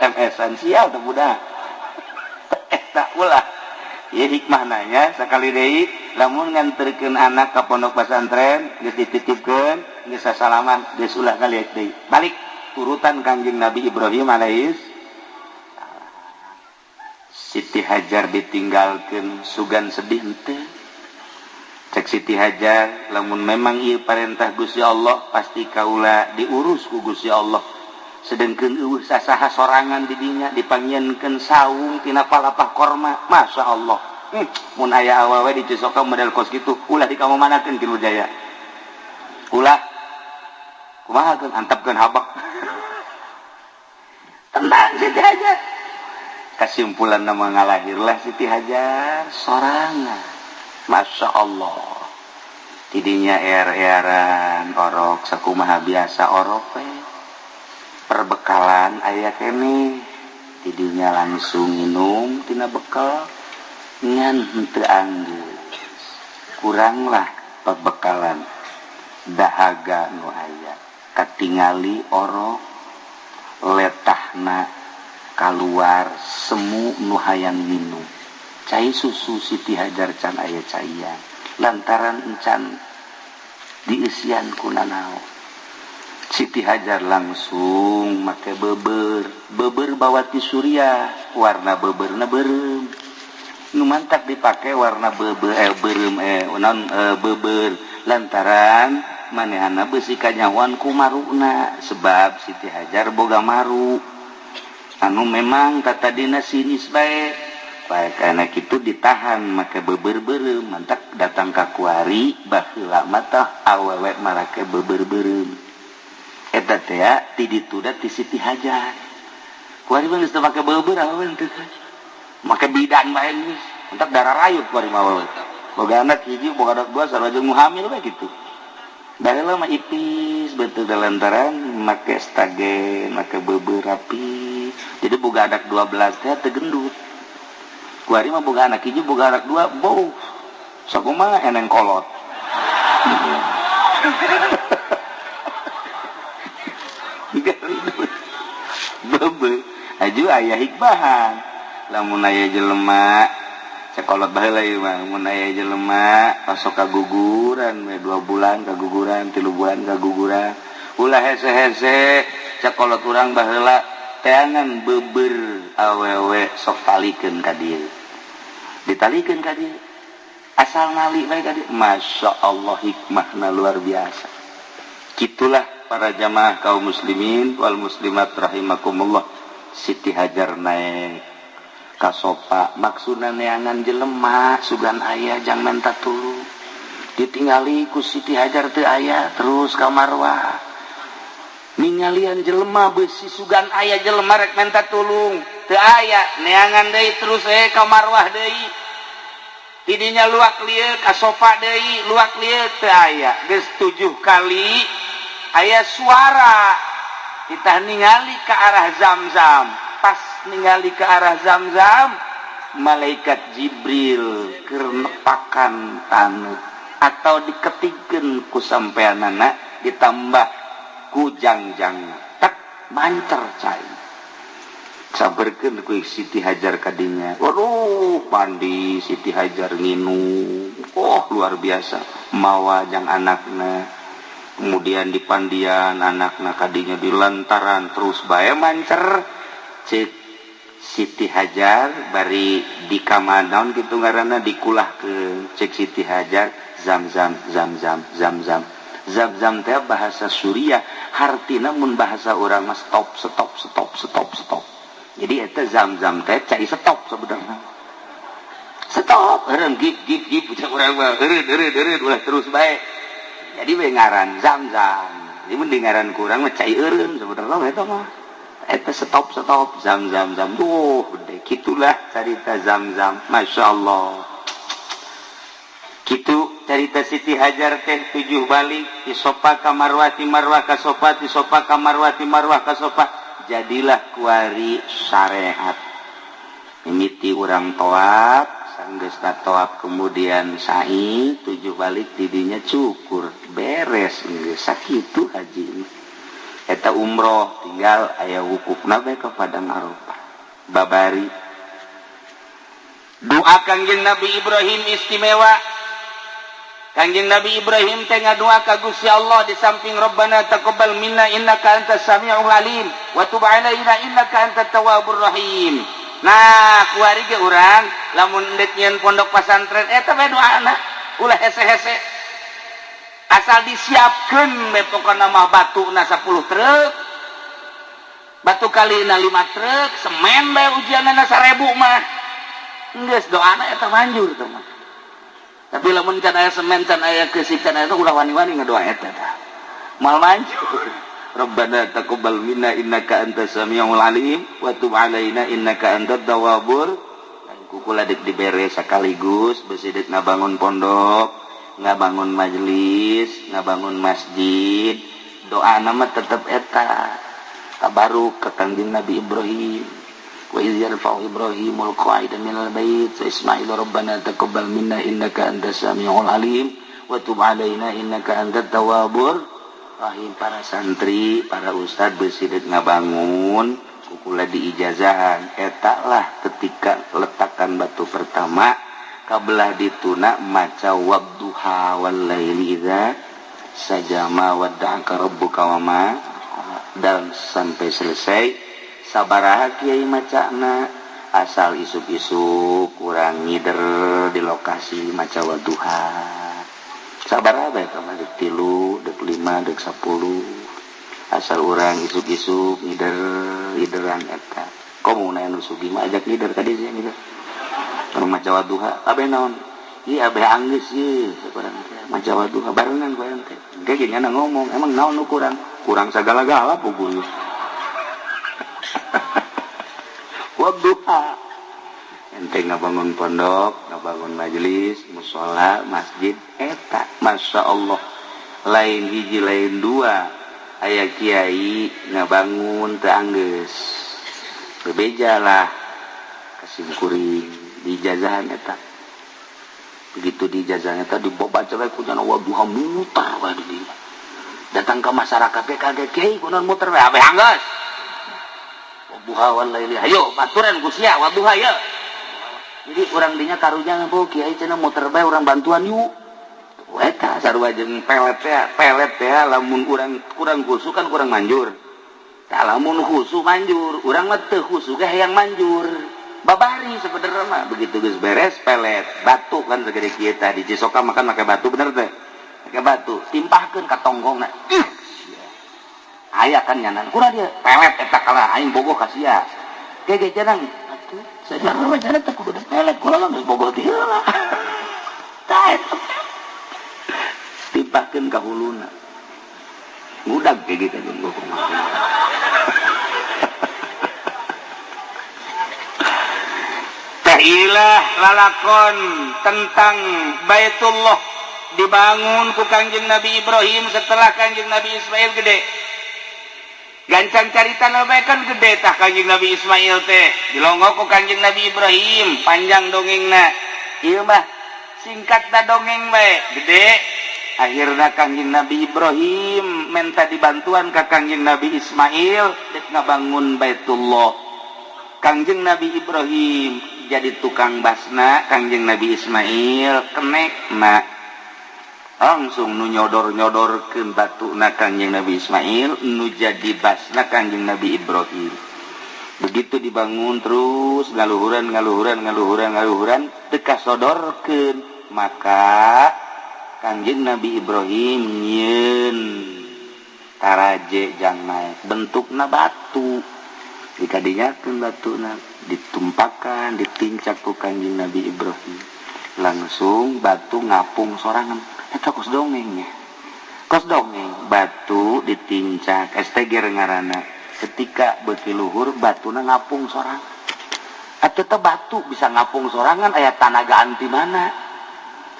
SMS-an sial teu budak eta ulah ieu hikmah nanya sakali deui lamun nganterkeun anak ka pondok pesantren geus dititipkeun geus sasalaman geus ulah kaliek deui balik turutan Kanjeng Nabi Ibrahim alaihis Siti Hajar ditinggalkeun sugan sedih henteu cek Siti Hajar lamun memang ieu parentah Gusti Allah pasti kaula diurus ku Gusti Allah sedengkeun eueuh sasaha sorangan di dinya dipangieunkeun saung tina palapah korma masya Allah mun aya awewe dicocokan model kos kitu ulah dikamanakeun Kilu Jaya ulah kumaha keun antapkeun habak tenang Siti Hajar kesimpulan nama ngalahirlah Siti Hajar sorangan masya Allah tidinya er-eran orok sakumaha biasa orok perbekalan aya kene tidinya langsung minum tina bekal ngan henteu anggeus kuranglah perbekalan dahaga nu aya katingali orok letahna keluar semu nu hayang minum cai susu Siti Hajar can aya caian lantaran encan diisian ku nanaon Siti Hajar langsung make beber bawati surya warna beberna beureum nu mantap dipake warna beber lantaran manehna beusi kanyawan ku maruna sebab Siti Hajar boga maru anu memang tata dina sinis bae karena kitu ditahan make beber beureum mantap datang ka kuari baheula mata awewe marake beber beureum eta teh ti ditu da ti Siti Hajar kuari mah geus teu make beber awewe teh make bidan bae geus mantap darah rayut kuari mah awewe boga anak hiji boga anak dua sarua jeung hamil bae kitu baheula mah ipis betul lantaran make stagen make beber rapi jadi boga anak 12 teh teu gendut kuari mah boga anak hiji boga anak dua bau sakumaha eneng kolot bebe aju aya hikmahan lamun aya jelema sekolot baheula ieu mah mun aya jelema masuk kaguguran 2 bulan kaguguran 3 bulan kaguguran ulah hese-hese sekolot urang baheula teangan beber awewe sok talikeun ka dieu ditalikeun ka dieu asal nali bae ka dieu masya Allah hikmahna luar biasa kitulah para jamaah kaum muslimin wal muslimat rahimakumullah Siti Hajar naik kasopa maksudna neangan jelema sugan aya jang menta tulung ditinggali ku Siti Hajar teu aya terus ka marwah ningalian jelema beusi sugan aya jelema rek menta tulung teu aya neangan deui terus ka marwah deui tidinya luak lieu ka sofa deui luak lieu teu aya geus 7 kali aya suara kita ningali ke arah Zamzam pas ningali ke arah Zamzam malaikat Jibril keur nepakan tanu atau diketikeun ku sampeanana ditambah ku jangjang tak mancer cai sabarkeun ku Siti Hajar kadinya waduh mandi Siti Hajar nginum luar biasa mawa jang anakna kemudian di pandian anakna kadinya di lantaran terus bae mancer cek Siti Hajar bari di kamanaon kitu ngaranna dikulah ke cek Siti Hajar Zamzam teh bahasa Suriah hartina mun bahasa urang mah stop jadi eta Zamzam teh cai stop sebenarnya stop eureun gip cek urang mah eureun ulah terus bae jadi we ngaran Zamzam jadi mun ngaran kurang mah cai eureun sebenarnya eta mah eta stop zam deh gitulah cerita zam Masya Allah gitu cerita Siti Hajar teh 7 balik di sopa ka marwah ti marwah ka sopa ti sopa ka marwah ti marwah ka sopa jadilah kuari syariat mimiti urang toab sanggeus toab kemudian sa'i 7 balik didinya cukur beres geus sakitu haji eta umroh tinggal aya wukufna bae ka Padang Arafah babari doa Kangjeng Nabi Ibrahim istimewa. Kangjeng Nabi Ibrahim teh ngadoa ka Gusti Allah di samping Rabbana taqabbal minna innaka antas samiul alim wa tub alaina innaka antat tawwabur rahim. Nah, kuari ge urang lamun endek nyeun pondok pesantren eta bae doana ulah hese-hese. Asal disiapkeun bae pokona mah batuna 10 truk. Batu kalina 5 truk, semen bae ujianana 1000 mah. Geus doana eta manjur teh mah. Tapi lamun can aya semen can aya keusik can aya ulah wani-wani ngadoa eta tah. Mal manjur. Rabbana taqabbal minna innaka antas samiul alim wa tub alaina innaka antat tawwabur. Kukula dik dibere sakaligus beusi dik ngabangun pondok, ngabangun majelis, ngabangun masjid. Doana mah tetep eta. Tabaruk ka Kangjeng Nabi Ibrahim. Wa iz yarfa'u Ibrahimul qa'ida minal bait wa Ismail rabbana taqabbal minna innaka antas samiul alim wa tub alaina innaka antat tawwabur rahim. Para santri, para ustad beusideuk ngabangun kukula diijazahan eta lah ketika letakan batu pertama kabelah dituna maca wadduha wal laili idza sajama wadda'aka rabbuka wa ma dan sampai selesai sabaraha kiai macana asal isuk-isuk kurang ngider di lokasi maca wadduha sabaraha bae kamar dek 3 dek 5 dek 10 asal urang isuk-isuk ngideran eta komuna anu sugi mah ajak ngider ka dieu ngider anu maca wadduha abe naon ieu abe anggeus ieu sabarang teh maca wadduha barengan bae teh ge nya ngomong emang naon nu kurang sagala-gala puguh wadduha ente ngabangun pondok ngabangun majelis mushola masjid eta Masya Allah lain hiji lain dua aya kiai ngabangun teu anggeus bebejalah kasimkuring dijazahan eta begitu dijazahan eta dibaca bae ku jana wadduha mutar bae di dieu datang ke masyarakat teh kaget kiai kunaon muter bae abeh anggeus wadduha wal laili hayo baturan ku sia wadduha ya jadi urang dinya karunya ngeuh kiai cenah muter bae urang bantuan yuk eta sarua jeung pelet teh lamun urang khusu kan kurang manjur tah lamun khusu manjur urang mah teu khusu ge hayang manjur babari sebenarnya mah begitu geus beres pelet batu kan segede kieu tah di Cisoka makan make batu bener teh make batu timpahkeun ka tonggongna aya kan nyanan kurang dia pelet eta kalah aing bogoh ka sia gege jangan atuh sajarna mah jangan teh kudu pelet kula mah geus bogoh teh heula tah eta timpahkeun ka huluna ngudag ge gitu jeung bogoh mah teh ilah lalakon tentang Baitullah dibangun ku Kangjeng Nabi Ibrahim setelah Kangjeng Nabi Ismail gede. Gancang carita bae kan gede tah Kangjeng Nabi Ismail teh dilonggo ku Kangjeng Nabi Ibrahim panjang dongengna ieu mah singkatna dongeng bae gede akhirna Kangjeng Nabi Ibrahim minta dibantuan ka Kangjeng Nabi Ismail dek ngabangun Baitullah. Kangjeng Nabi Ibrahim jadi tukang basna Kangjeng Nabi Ismail kenekna langsung nu nyodor-nyodorkeun batuna Kangjeng Nabi Ismail nu jadi basna Kangjeng Nabi Ibrahim. Begitu dibangun terus ngaluhuran teu kasodorkeun maka Kangjeng Nabi Ibrahim nyieun taraje jang naik bentukna batu dikadinyakeun batuna ditumpakan ditincak ku Kangjeng Nabi Ibrahim langsung batu ngapung sorangan eta kos dongeng batu ditincak STG ngaranna ketika beuki luhur batuna ngapung sorangan. Atuh teh batu bisa ngapung sorangan aya tanagaan ti mana?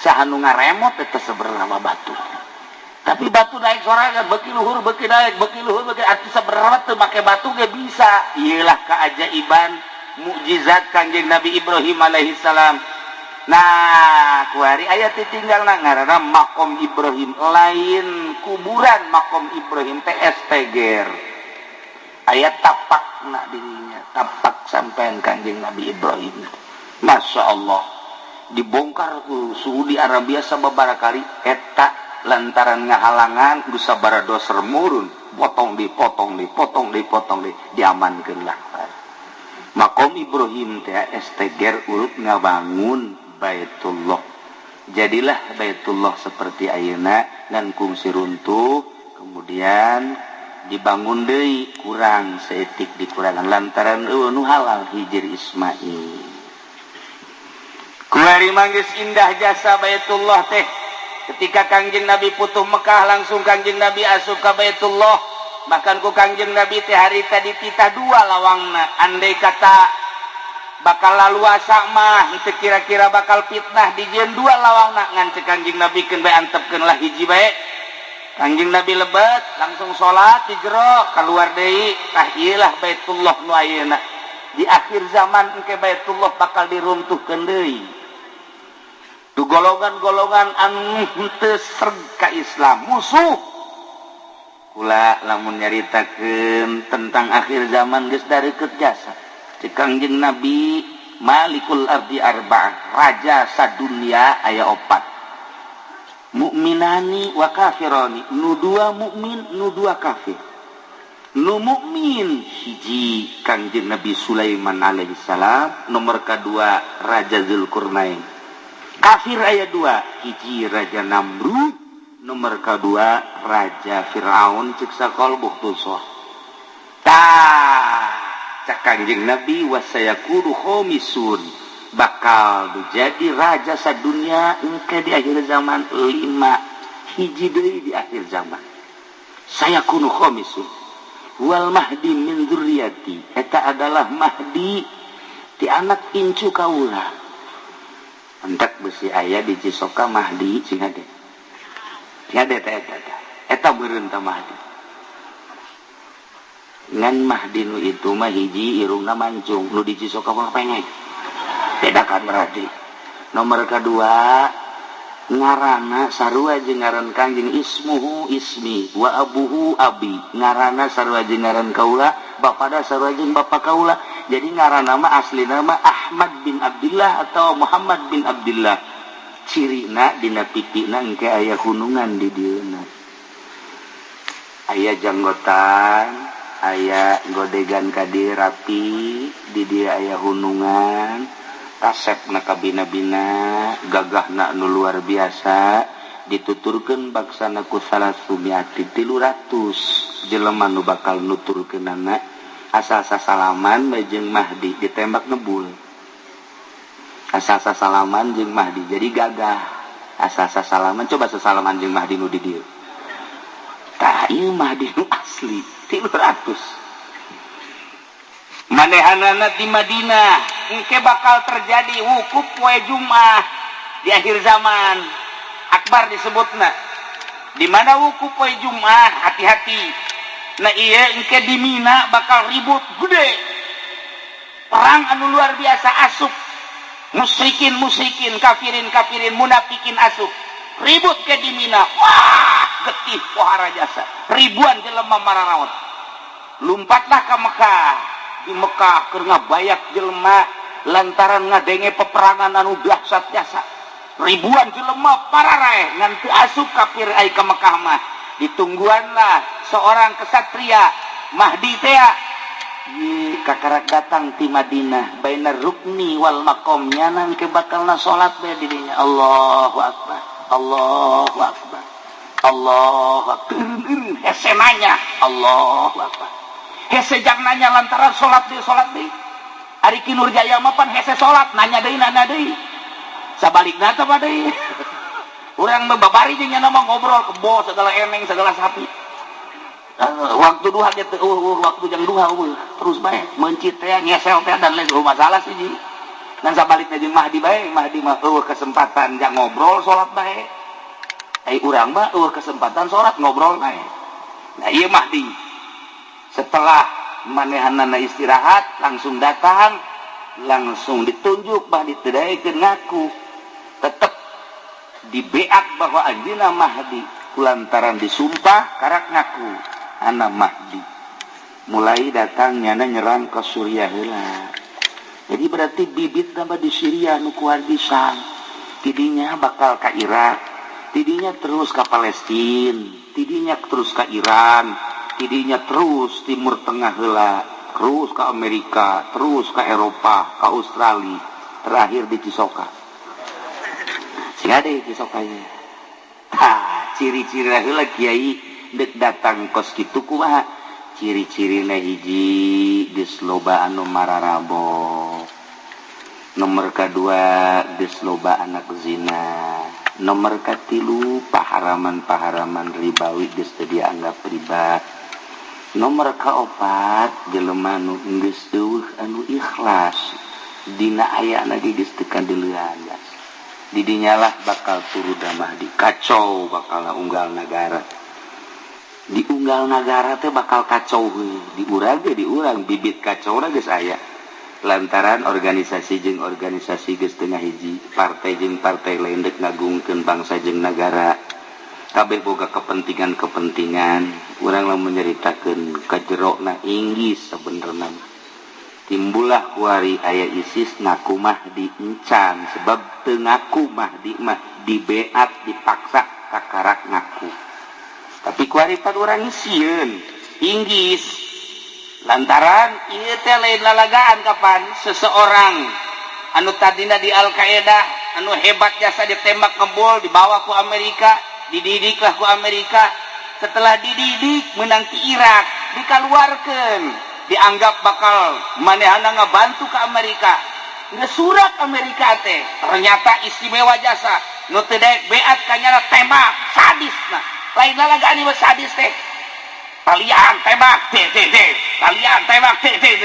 Sahanu ngaremot teh sabaraha batu. Tapi batu naik sorangan beuki luhur beuki naik beuki luhur beuki atuh sabaraha teu make batu ge bisa. Ieulah keajaiban mukjizat Kanjeng Nabi Ibrahim alaihi salam. Nah, kuari aya titinggalna ngaranna makom Ibrahim lain kuburan makom Ibrahim teh esteger. Aya tapakna dirinya, tapak sampean Kanjeng Nabi Ibrahim. Masya Allah, dibongkar ku Saudi Arabia sababaraha kali eta lantaran ngahalangan geus sabaraha doser murun, potong dipotong diamankeun lah. Makom Ibrahim teh esteger urut ngabangun Baitullah. Jadilah Baitullah seperti ayeuna ngan kungsi runtuh, kemudian dibangun deui kurang seetik dikurangan lantaran nu halal hijir Ismail. Kuari manggis indah jasa Baitullah teh. Ketika Kangjeng Nabi putuh Mekah langsung Kangjeng Nabi asup ka Baitullah. Bahkan ku Kangjeng Nabi teh hari tadi titah dua lawangna. Andai kata bakal laluasa mah teu kira-kira bakal fitnah dijieun dua lawangna ngan cek Kangjeng Nabi keun bae antepkeun lah hiji bae. Kanjeng Nabi lebet langsung sholat di jero keluar deui tah ieulah Baitullah nu ayeuna di akhir zaman engke Baitullah bakal diruntuhkeun deui tu golongan-golongan anu teu sreg ka Islam musuh kula lamun nyaritakeun tentang akhir zaman geus dareukeut jasa cek Kanjeng Nabi Malikul Ardi Arba'ah raja sadunya aya 4 mukminani wa kafirani nu dua mukmin nu dua kafir nu mukmin hiji Kanjeng Nabi Sulaiman alaihi salam nomor kedua Raja Zulkarnain kafir aya 2 hiji Raja Namrud nomor kedua Raja Firaun cek sakol buhtusoh tah cak Kanjeng Nabi wasayakulu khomisun bakal jadi raja sadunya engke di akhir zaman 5 hiji deui di akhir zaman saya kunu khomisun wal mahdi min dzurriyyati eta adalah mahdi ti anak incu kaula hendak besi aya di Cisoka mahdi cing hade eta beureun tah mahdi ngan mahdi nu itu mah hiji irungna mancung nu di Cisoka mah pengeng bedakan berarti nomor kedua ngarana sarua jeung ngaran Kangjeng ismuhu ismi wa abuhu abi ngarana sarua jeung ngaran kaula bapada sarua jeung bapa kaula jadi ngarana mah asli nama Ahmad bin Abdullah atau Muhammad bin Abdullah cirina dina pipina engke aya hunungan di dieuna aya janggotan aya godegan kadi rapi di dia aya hunungan tasepna kabina-bina gagahna nu luar biasa dituturkeun baksana ku salasumiati 300 jelema nu bakal nuturkeunana asal sasalaman jeung Mahdi ditembak nebul asal sasalaman jeung Mahdi jadi gagah asal sasalaman coba sasalaman jeung Mahdi nu di dieu tah ieu Mahdi nu asli 300 manehanana di Madinah engke bakal terjadi wukuf poe Jumat di akhir zaman akbar disebutna di mana wukuf poe Jumat hati-hati nah iya engke di Mina bakal ribut gede perang anu luar biasa asup musyrikin kafirin munafikin asup ribut ke di Mina wah getih pohara jasa ribuan jelema mararaot lumpatlah ke Mekah di Mekah keur ngabayak jelema lantaran ngadenge peperangan anu dahsyat jasa ribuan jelema pararae ngan teu asup kafir ai ka Mekah mah ditungguanlah seorang kesatria Mahdi teh kakarak datang ti Madinah bainar rukni wal maqam nyanang ke bakalna salat bae di dinya Allahu akbar Allahu akbar Allahu akbar hese nanya Allahu akbar hese jang nanya lantaran salat deui ari Ki Nurjaya mah pan hese salat nanya deui sabalikna teh deui urang babari jeung nya mah ngobrol kebo segala eneng segala sapi Waktu duha gitu, waktu jam duha terus baik mencit teh ngesel teh dan lain masalah sih ji. Dan sabaliknya jeung Mahdi bae, Mahdi mah kesempatan jak ngobrol salat bae. Urang mah kesempatan salat ngobrol bae. Nah ieu Mahdi. Setelah manehanana istirahat langsung datang, langsung ditunjuk Mahdi teu daekeun ngaku. Tetep dibeat bahwa anjeunna Mahdi kulantaran disumpah karak ngaku anak Mahdi. Mulai datangnya nyerang ke Suriah heula. Jadi berarti bibit nama di Syria nu kuardisan. Tidinya bakal ke Irak, tidinya terus ke Palestina, tidinya terus ke Iran, tidinya terus Timur Tengah heula, terus ke Amerika, terus ke Eropa, ke Australia, terakhir di Cisoka. Sing ada di Cisoka ieu. Ciri-ciri heula kiai dek datang kos kitu kumaha? Ciri-cirina hiji geus loba anu mararabok. Nomor kedua geus loba anak zina. Nomor katilu paharaman-paharaman ribawi geus teu dianggap riba. Nomor kaopat jelema nu geus eueuh anu ikhlas dina ayana geus teu kandeulean. Didinyalah bakal turu damah di kacau bakal unggal negara. Di unggal negara teh bakal kacau di urang ge di urang bibit kacau na geus aya lantaran organisasi jeung organisasi geus teu ngahiji partai jeung partai lain dek ngagungkeun bangsa jeung negara kabeh boga kepentingan urang lamun nyaritakeun kajerona inggis sabenerna timbullah kuari aya ISIS ngaku Mahdi encan sebab teu ngaku Mahdi mah dibeat dipaksa kakarak ngaku. Tapi kuaripan orang sieun inggis lantaran ieu teh lain lalagaan kapan seseorang anu tadina di Al-Qaeda anu hebat jasa ditembak ngebol dibawa ku Amerika dididiklah ku Amerika setelah dididik menang ti Irak dikaluarkeun dianggap bakal manehana ngabantu ke Amerika nge surat Amerika teh ternyata istimewa jasa nu teu daek beat kanyana tembak sadisna lain lalagaan ieu sadis teh kalian tembak kalian tembak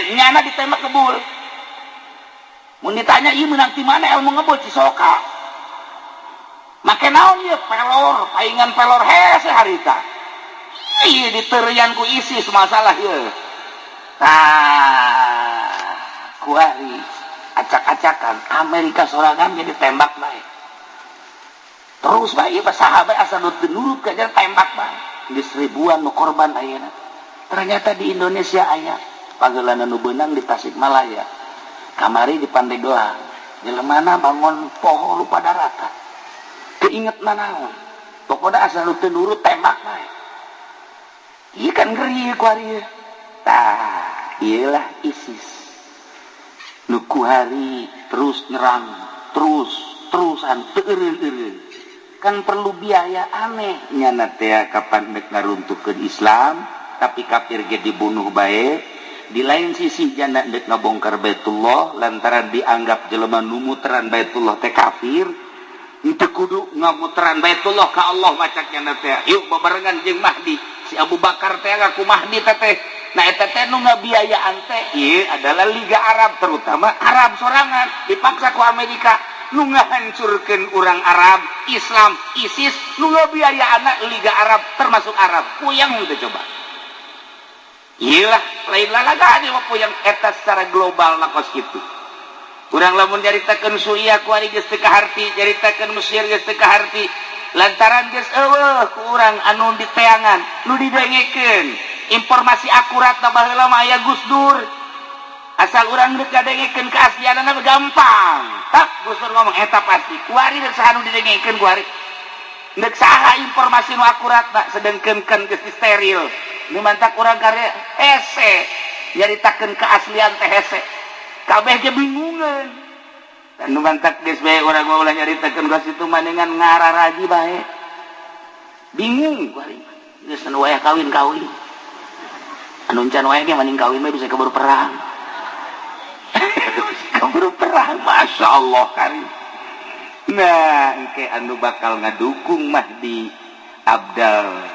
nyana ditembak kebul mun ditanya ieu meunang ti mana ilmu ngebul Cisoka make naon ieu pelor paingan pelor hese harita ieu diteureuyan ku ISIS masalah ieu kuari acak-acakan Amerika sorangan jadi tembak bae terus bae sahabat asa nu teu nurut ka tembak bae geus ribuan nu korban ayeuna ternyata di Indonesia aya pageulana nu beunang di Tasikmalaya kamari di Pandeglang jelemana bangun poho lupa daratan teu inget nanaon pokona asa nu teu nurut tembak bae ieu kan ngeri ku ari iyalah ISIS nu kuari terus nyerang terusan teu eureun kan perlu biaya aneh nyana teh kapan nek ngaruntuhkeun Islam tapi kafir ge dibunuh bae di lain sisi jana nek ngabongkar Baitullah lantaran dianggap jelema nu muteran Baitullah teh kafir itu kudu ngamuteran Baitullah ka Allah macak nyana teh yuk babarengan jeung Mahdi si Abu Bakar teh ngaku Mahdi teh nah eta teh nu ngabiayaan teh ieu adalah Liga Arab terutama Arab sorangan dipaksa ku Amerika nu ngahancurkeun urang Arab, Islam, ISIS, nu ngabiayaana Liga Arab termasuk Arab. Puyang itu coba. Iyalah, lain lalagaan ieu puyang eta secara global nakos kitu. Urang lamun nyaritakeun Suriah ku ari geus teu kaharti, nyaritakeun Mesir geus teu kaharti. Lantaran geus eueuh ku urang anu diteangan, nu didengekeun. Informasi akurat na baheula mah aya Gus Dur. Asal urang deuk ngadengekeun keaslianana gampang. Tak Gus Dur ngomong eta pasti. Kuari deuk saha nu didengekeun kuari. Deuk saha informasi nu akurat nak sedengkeun geus steril. Nu mantak urang karya hese nyaritakeun keaslian teh hese. Kabeh ge bingungeun. Dan nu mantak geus bae urang ulah nyaritakeun geus itu manengan ngararaji bae. Bingung kuari. Geus anu wayah kawin-kawin. Anu encan wae ge maning kawin mah bisa keburu perang. Keburu perang, Masya Allah kari. Nah, engke anu bakal ngadukung Mahdi Abdal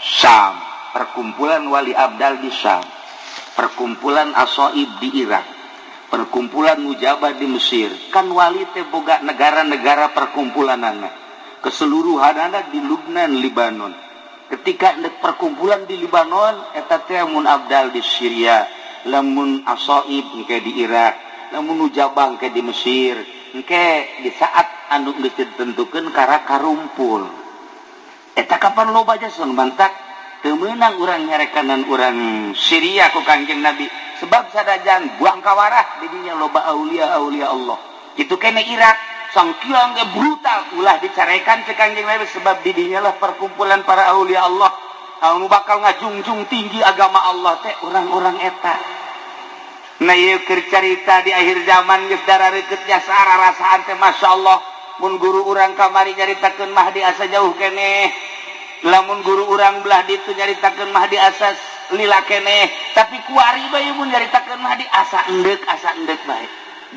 Syam perkumpulan wali abdal di Syam, perkumpulan asoib di Irak, perkumpulan mujabah di Mesir. Kan wali teh boga negara-negara perkumpulan anak keseluruhan anak di Lubnan, Libanon. Ketika perkumpulan di Libanon eta teh mun abdal di Syria, lamun asoib engke di Irak, lamun mujabah engke di Mesir, engke di saat anu geus ditentukeun kara karumpul. Eta kapan loba jason mantak teu meunang urang nyarekanan urang Syria ku Kangjeng Nabi sebab sadajan buang kawarah di dinya loba aulia-aulia Allah. Kitu kene Irak sangkiang ge brutal ulah dicarekan ke Kangjeng Nabi sebab di dinya lah perkumpulan para aulia Allah anu bakal ngajungjung tinggi agama Allah teh urang-urang eta. Nah ieu keur carita di akhir zaman geus darareukeut jasa rasaan teh masyaallah. Mun guru urang kamari nyaritakeun Mahdi asa jauh kene, lamun guru urang belah ditu nyaritakeun Mahdi asa lila kene, tapi kuari bae mun nyaritakeun Mahdi asa endek bae.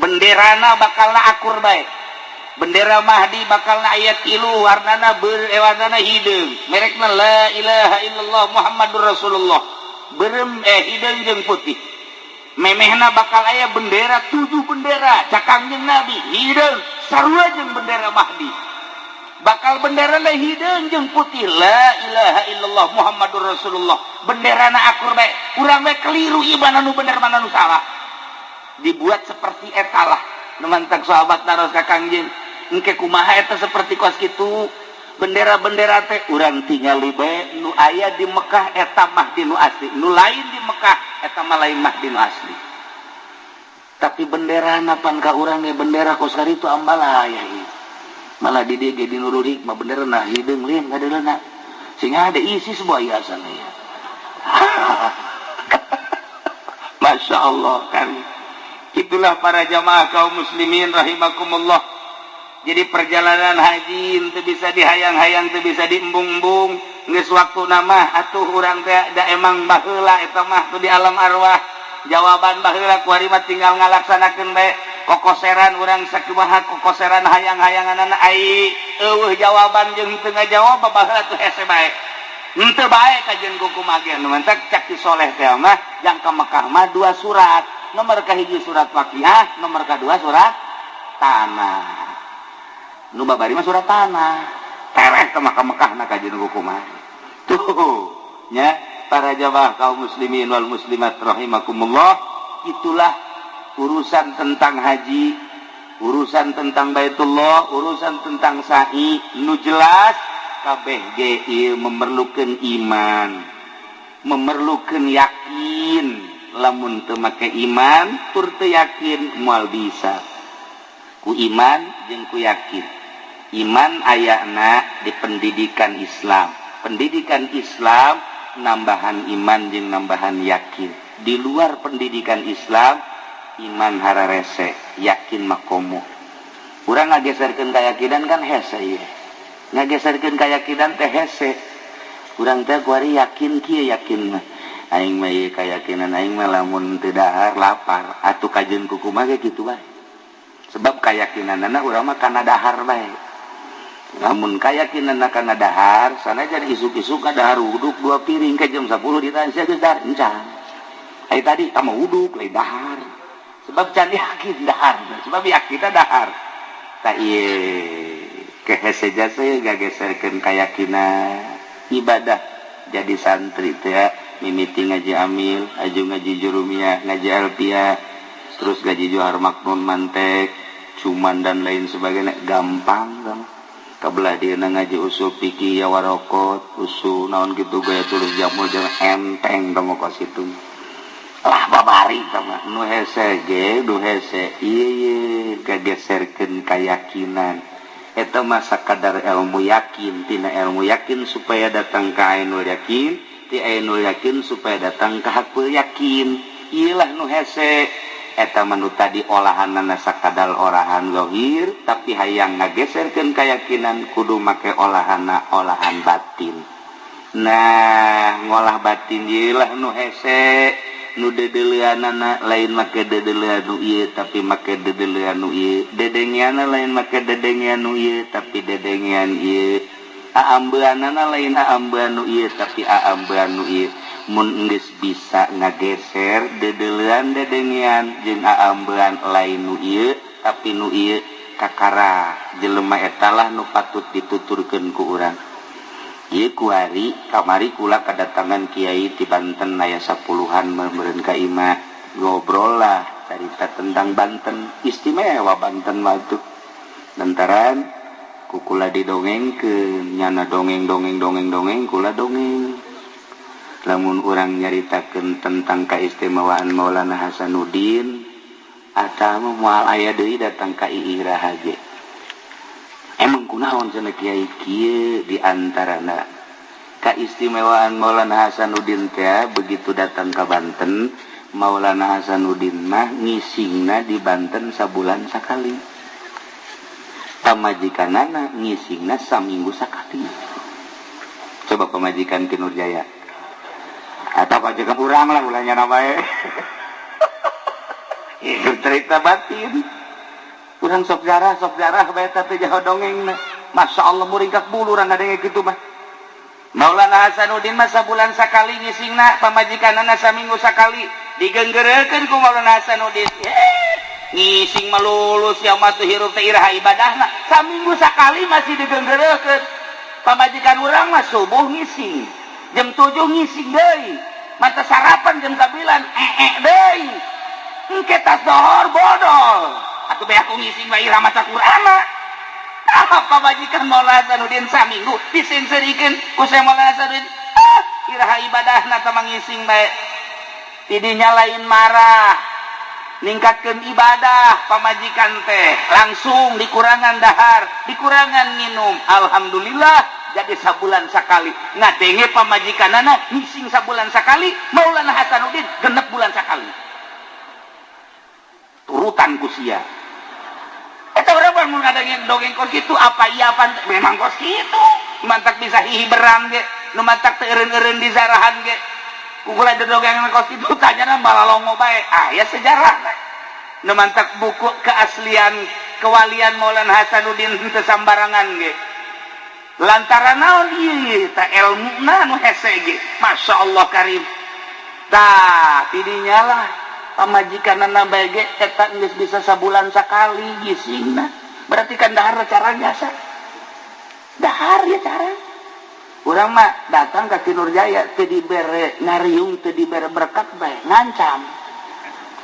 Benderana bakalna akur bae. Bendera Mahdi bakalna ayat tilu warnana warnana hideung. Merekna la ilaha illallah Muhammadur Rasulullah. Berem hideung jeung putih. Memehna bakal aya bendera 7 bendera Kangjeng Nabi hideung sarua jeung bendera Mahdi. Bakal bendera le hideung jeung putih la ilaha illallah Muhammadur Rasulullah. Benderana akur bae. Urang bae keliru iman anu bener mana anu salah. Dibuat seperti eta lah. Numantak sahabat naros ka Kangjeng. Engke kumaha eta seperti kos kitu. Bendera-bendera teh urang tingali bae nu aya di Mekah eta Mahdi nu asli. Nu lain di Mekah eta mah lain Mahdi nu asli. Tapi bendera napan ka urang ge bendera kos karitu ambal aya ieu. Malah di dieu ge di Nurul Hikmah bendera nah hideung lieu ngadeulana. Sehingga ada isi sebuah hiasan ya. Masya Allah kan. Itulah para jamaah kaum muslimin rahimakumullah. Jadi perjalanan haji teu bisa dihayang-hayang, teu bisa diembung-embung. Geus waktu nama atuh urang teh da emang baheula eta mah tuh di alam arwah. Jawaban baheula ku ari mah tinggal ngalaksanakeun bae. Kokoseran urang sakumaha kokoseran hayang-hayanganna ai eueuh jawaban jeung teu ngajawab baheula tuh hese bae. Henteu bae kajeun kumaha ge nu mantak cak ti soleh teh mah yang ka Mekah mah 2 surat. Nomor kahiji surat Waqiah, nomor kedua surat Tanah. Nu babari mah surat Tanah. Tereh teh Mekah na kajeun kumaha. Tuh nya para jamaah kaum muslimin wal muslimat rahimakumullah, itulah urusan tentang haji, urusan tentang Baitullah, urusan tentang sa'i nu jelas kabeh ge ieu memerlukeun iman, memerlukeun yakin. Lamun teu make iman tur teu yakin moal bisa. Ku iman jeung ku yakin. Iman ayana di pendidikan Islam. Pendidikan Islam nambahan iman jeung nambahan yakin. Di luar pendidikan Islam iman hararese, yakin makomo. Urang ngageserkeun kayakinan kan hese ya. Ngageserkeun kayakinan teh hese. Urang teh kuari yakin kieu yakin mah. Aing mah ieu kayakinan aing mah lamun teu dahar lapar atuh kajeun kumaha ge kitu bae. Sebab keyakinanna urang mah kana dahar bae. Lamun keyakinanna kana dahar, sanajan isuk-isuk ka dahar uduk 2 piring ke jam 10 ditanya geus dahar encan. Ai tadi tama uduk lain dahar. Sebab can yakin dahar, sebab yakinna dahar. Ta ieu kehese jasa gageserkeun keyakinan ibadah jadi santri teh ya. Mimiti ngaji amil, aju ngaji jurumiyah, ngaji alpiyah, terus ngaji johar maknun mantek, cuman dan lain sebagainya gampang kan. Kabelah dia ngaji usul fikih ya warokot, usul naon gitu gaya tulis jamul jangan enteng kamu kos itu. Lah babari sama nu hese ge, nu hese ieu gageserkeun keyakinan. Eta mah sakadar ilmu yakin, tina ilmu yakin supaya datang ka ainul yakin. Ti ainul yakin supaya datang ke hakul yakin. Iyalah nu hese eta mah nu tadi olahanna sakadal olahan zahir tapi hayang ngageserkeun keyakinan kudu make olahanna olahan batin. Nah ngolah batin iyalah nu hese nu dedeleuanana lain make dedeleuan nu ieu tapi make dedeleuan nu ieu. Dedengianna lain make dedengian nu ieu tapi dedengian ieu. aambeanana lain aambean nu ieu tapi aambean nu ieu mun geus bisa ngageser dedeulean dedengian jeung aambean lain nu ieu tapi nu ieu kakara jelema eta lah nu patut dituturkeun ku urang. Ieu kuari kamari kula kadatangan kiai ti Banten aya 10-an meureun ka imah ngobrol lah carita tentang Banten istimewa Banten mah tuh. Lantaran ku kula didongengkeun nyana dongeng kula dongeng. Lamun urang nyaritakeun tentang keistimewaan Maulana Hasanuddin eta mah moal aya deui datang ka Iih Rahaje. Emang kunaon cenah kiai kieu di antarana keistimewaan Maulana Hasanuddin teh begitu datang ke Banten Maulana Hasanuddin mah ngisingna di Banten sabulan sakali. Pamajikanana ngisingna saminggu sakali. Coba pamajikan ke Nurjaya. Atau pajikan urang lah ulahnya bae. Itu cerita batin. Urang sok jarah bae teh jaho dongengna. Masya Allah muringkak bulu urang ngadenge kitu mah. Maulana Hasanuddin mah sabulan sakali ngisingna pamajikanana saminggu sakali digenggerekeun ku Maulana Hasanuddin. Ngising melulu sia mah teu hirup teh iraha ibadahna saminggu sakali masih digenggerekeun. Pamajikan urang mah subuh ngising jam 7 ngising deui mata sarapan jam 9 deui engke tas dohor bodol atuh bae aku ngising bae iraha maca Qur'ana. Pamajikan Maulana Hasanuddin saminggu disenserikeun ku Syekh Maulana Hasanuddin iraha ibadahna teh mangising bae. Tidinya lain marah ningkatkeun ibadah pamajikan teh langsung dikurangan dahar dikurangan minum. Alhamdulillah jadi sabulan sakali ngadenge pamajikanana ngising sabulan sakali Maulana Hasanuddin genep bulan sakali turutan ku sia. Eta urang mun ngadenge dongeng kos kitu apa iya apa memang kos kitu mantak bisa hiberan ge nu mantak teu eureun-eureun di zarahan ge kukula dongeng kos kitu tanyana balalongo bae aya sejarahna nu mantak buku keaslian kewalian Maulana Hasanuddin teu sambarangan ge lantaran naon ieu ta ilmuna nu hese ge masyaallah karim tah tidinya lah pamajikanana bae ge eta geus bisa sabulan sakali gisingna berarti kan dahar cara biasa dahar ya cara urang mah datang ka Nurjaya teu dibere ngariung teu dibere berkat bae ngancam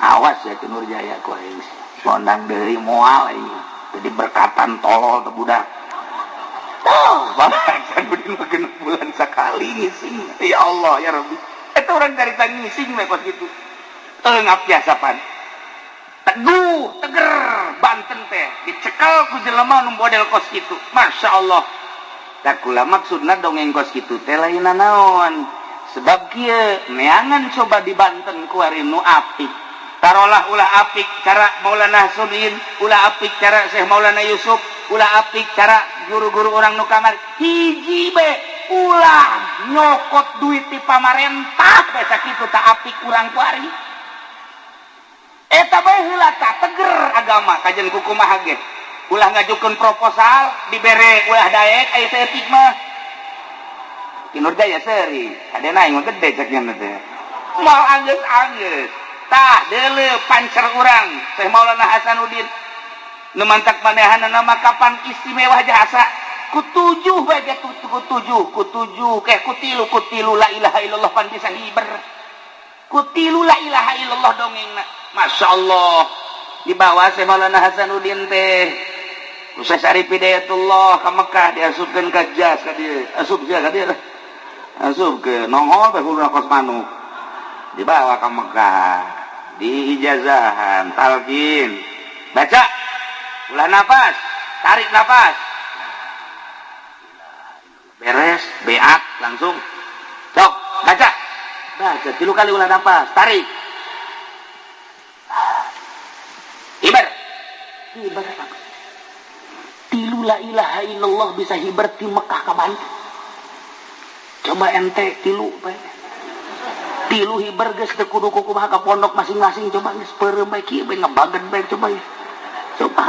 awas ya Nurjaya ku aing mondang deui moal ieu teu diberkatan tolol teu budak Hasanuddin mah genep bulan sakali ngising ya Allah ya Rabbi eta urang carita ngising we pas kitu ngap biasapan teguh teger Banten teh dicekal ku jelema nu model kos kitu Masya Allah. Da kula maksudna dongeng kos kitu teh lain naon sebab kieu neangan coba di Banten ku ari nu apik tarolah ulah apik cara Maulana Hasanuddin ulah apik cara Syekh Maulana Yusuf ulah apik cara guru-guru orang nu kamari hiji be ulah nyokot duit ti pamarentah basa kitu tah apik urang ku ari eta bae heula tah teger agama kajen kukumaha ge ulah ngajukeun proposal dibere ulah daek aya teh etik mah Ki Nurjaya seuri kadena aing mah gede cek nya teh moal anggeus tah deuleu pancer urang Syekh Maulana Hasanuddin nu mantak manehanna mah kapan istimewa jasa ku 7 bae ge ku 7 ku 3 la ilaha illallah pan bisa hiber ku 3 la ilaha illallah dongengna Masya Allah dibawa Syekh Maulana Hasanuddin teh Syekh Syarif Hidayatullah ka Mekah diasupkeun ka jas ka dieu asup jas ka dieu asup ke nongol teh huluna kos manuk dibawa ka Mekah diijazahan talqin baca ulah nafas tarik nafas beres beat langsung sok baca 3 kali ulah nafas tarik hibar 3 la ilaha illallah bisa hibar di Mekah ka Banten coba ente 3 bae 3 hibar geus teu kudu kumaha ka pondok masing-masing coba geus peureum bae kieu bae ngabagen bae coba ya coba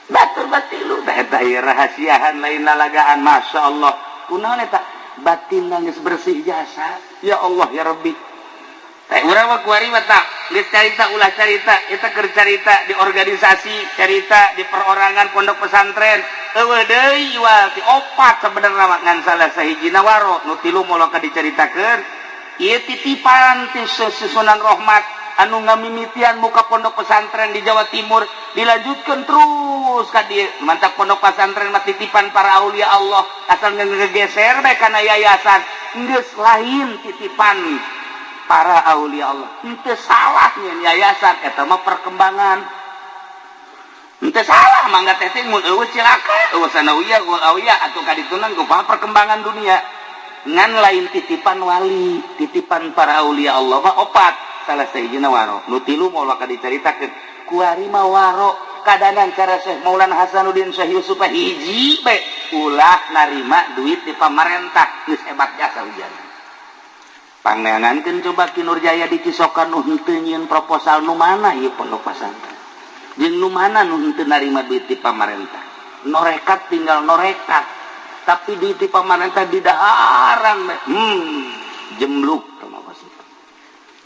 batur 3 bae eta ieu rahasiahan lain nalagaan masyaallah kunaon eta batin nangis bersih jasa ya Allah ya Rabbi teh urang mah kuari mah tak geus carita ulah carita eta keur carita di organisasi carita di perorangan pondok pesantren eueuh deui iwal ti opat sabenerna mah ngan salah sahijina waro nu tilu moal ka dicaritakeun ieu titipan ti Sunan Rahmat anu ngamimitian muka pondok pesantren di Jawa Timur dilanjutkan terus ka dieu mantap pondok pesantren mah titipan para aulia Allah asal ngegeser bae kana yayasan geus lain titipan para aulia Allah henteu salah nyen yayasan eta mah perkembangan henteu salah mangga teh mun eueuh cilaka eueuh sanawiyah aulia atuh kadituna kumaha perkembangan dunia ngan lain titipan wali titipan para aulia Allah mah opat salah sahijina waro nu tilu moal ka dicaritakeun kuari mah waro kadanan cara Syekh Maulana Hasanuddin Syekh Yusuf hiji bae ulah narima duit ti pamarentah geus hebat jasa ujian pangangankeun coba Ki Nurjaya di Cisokan nu henteu nyieun proposal nu mana ieu pondok pesantren jeung nu mana nu henteu narima duit ti pamarentah norekat tinggal norekat tapi duit ti pamarentah didaharang jembluk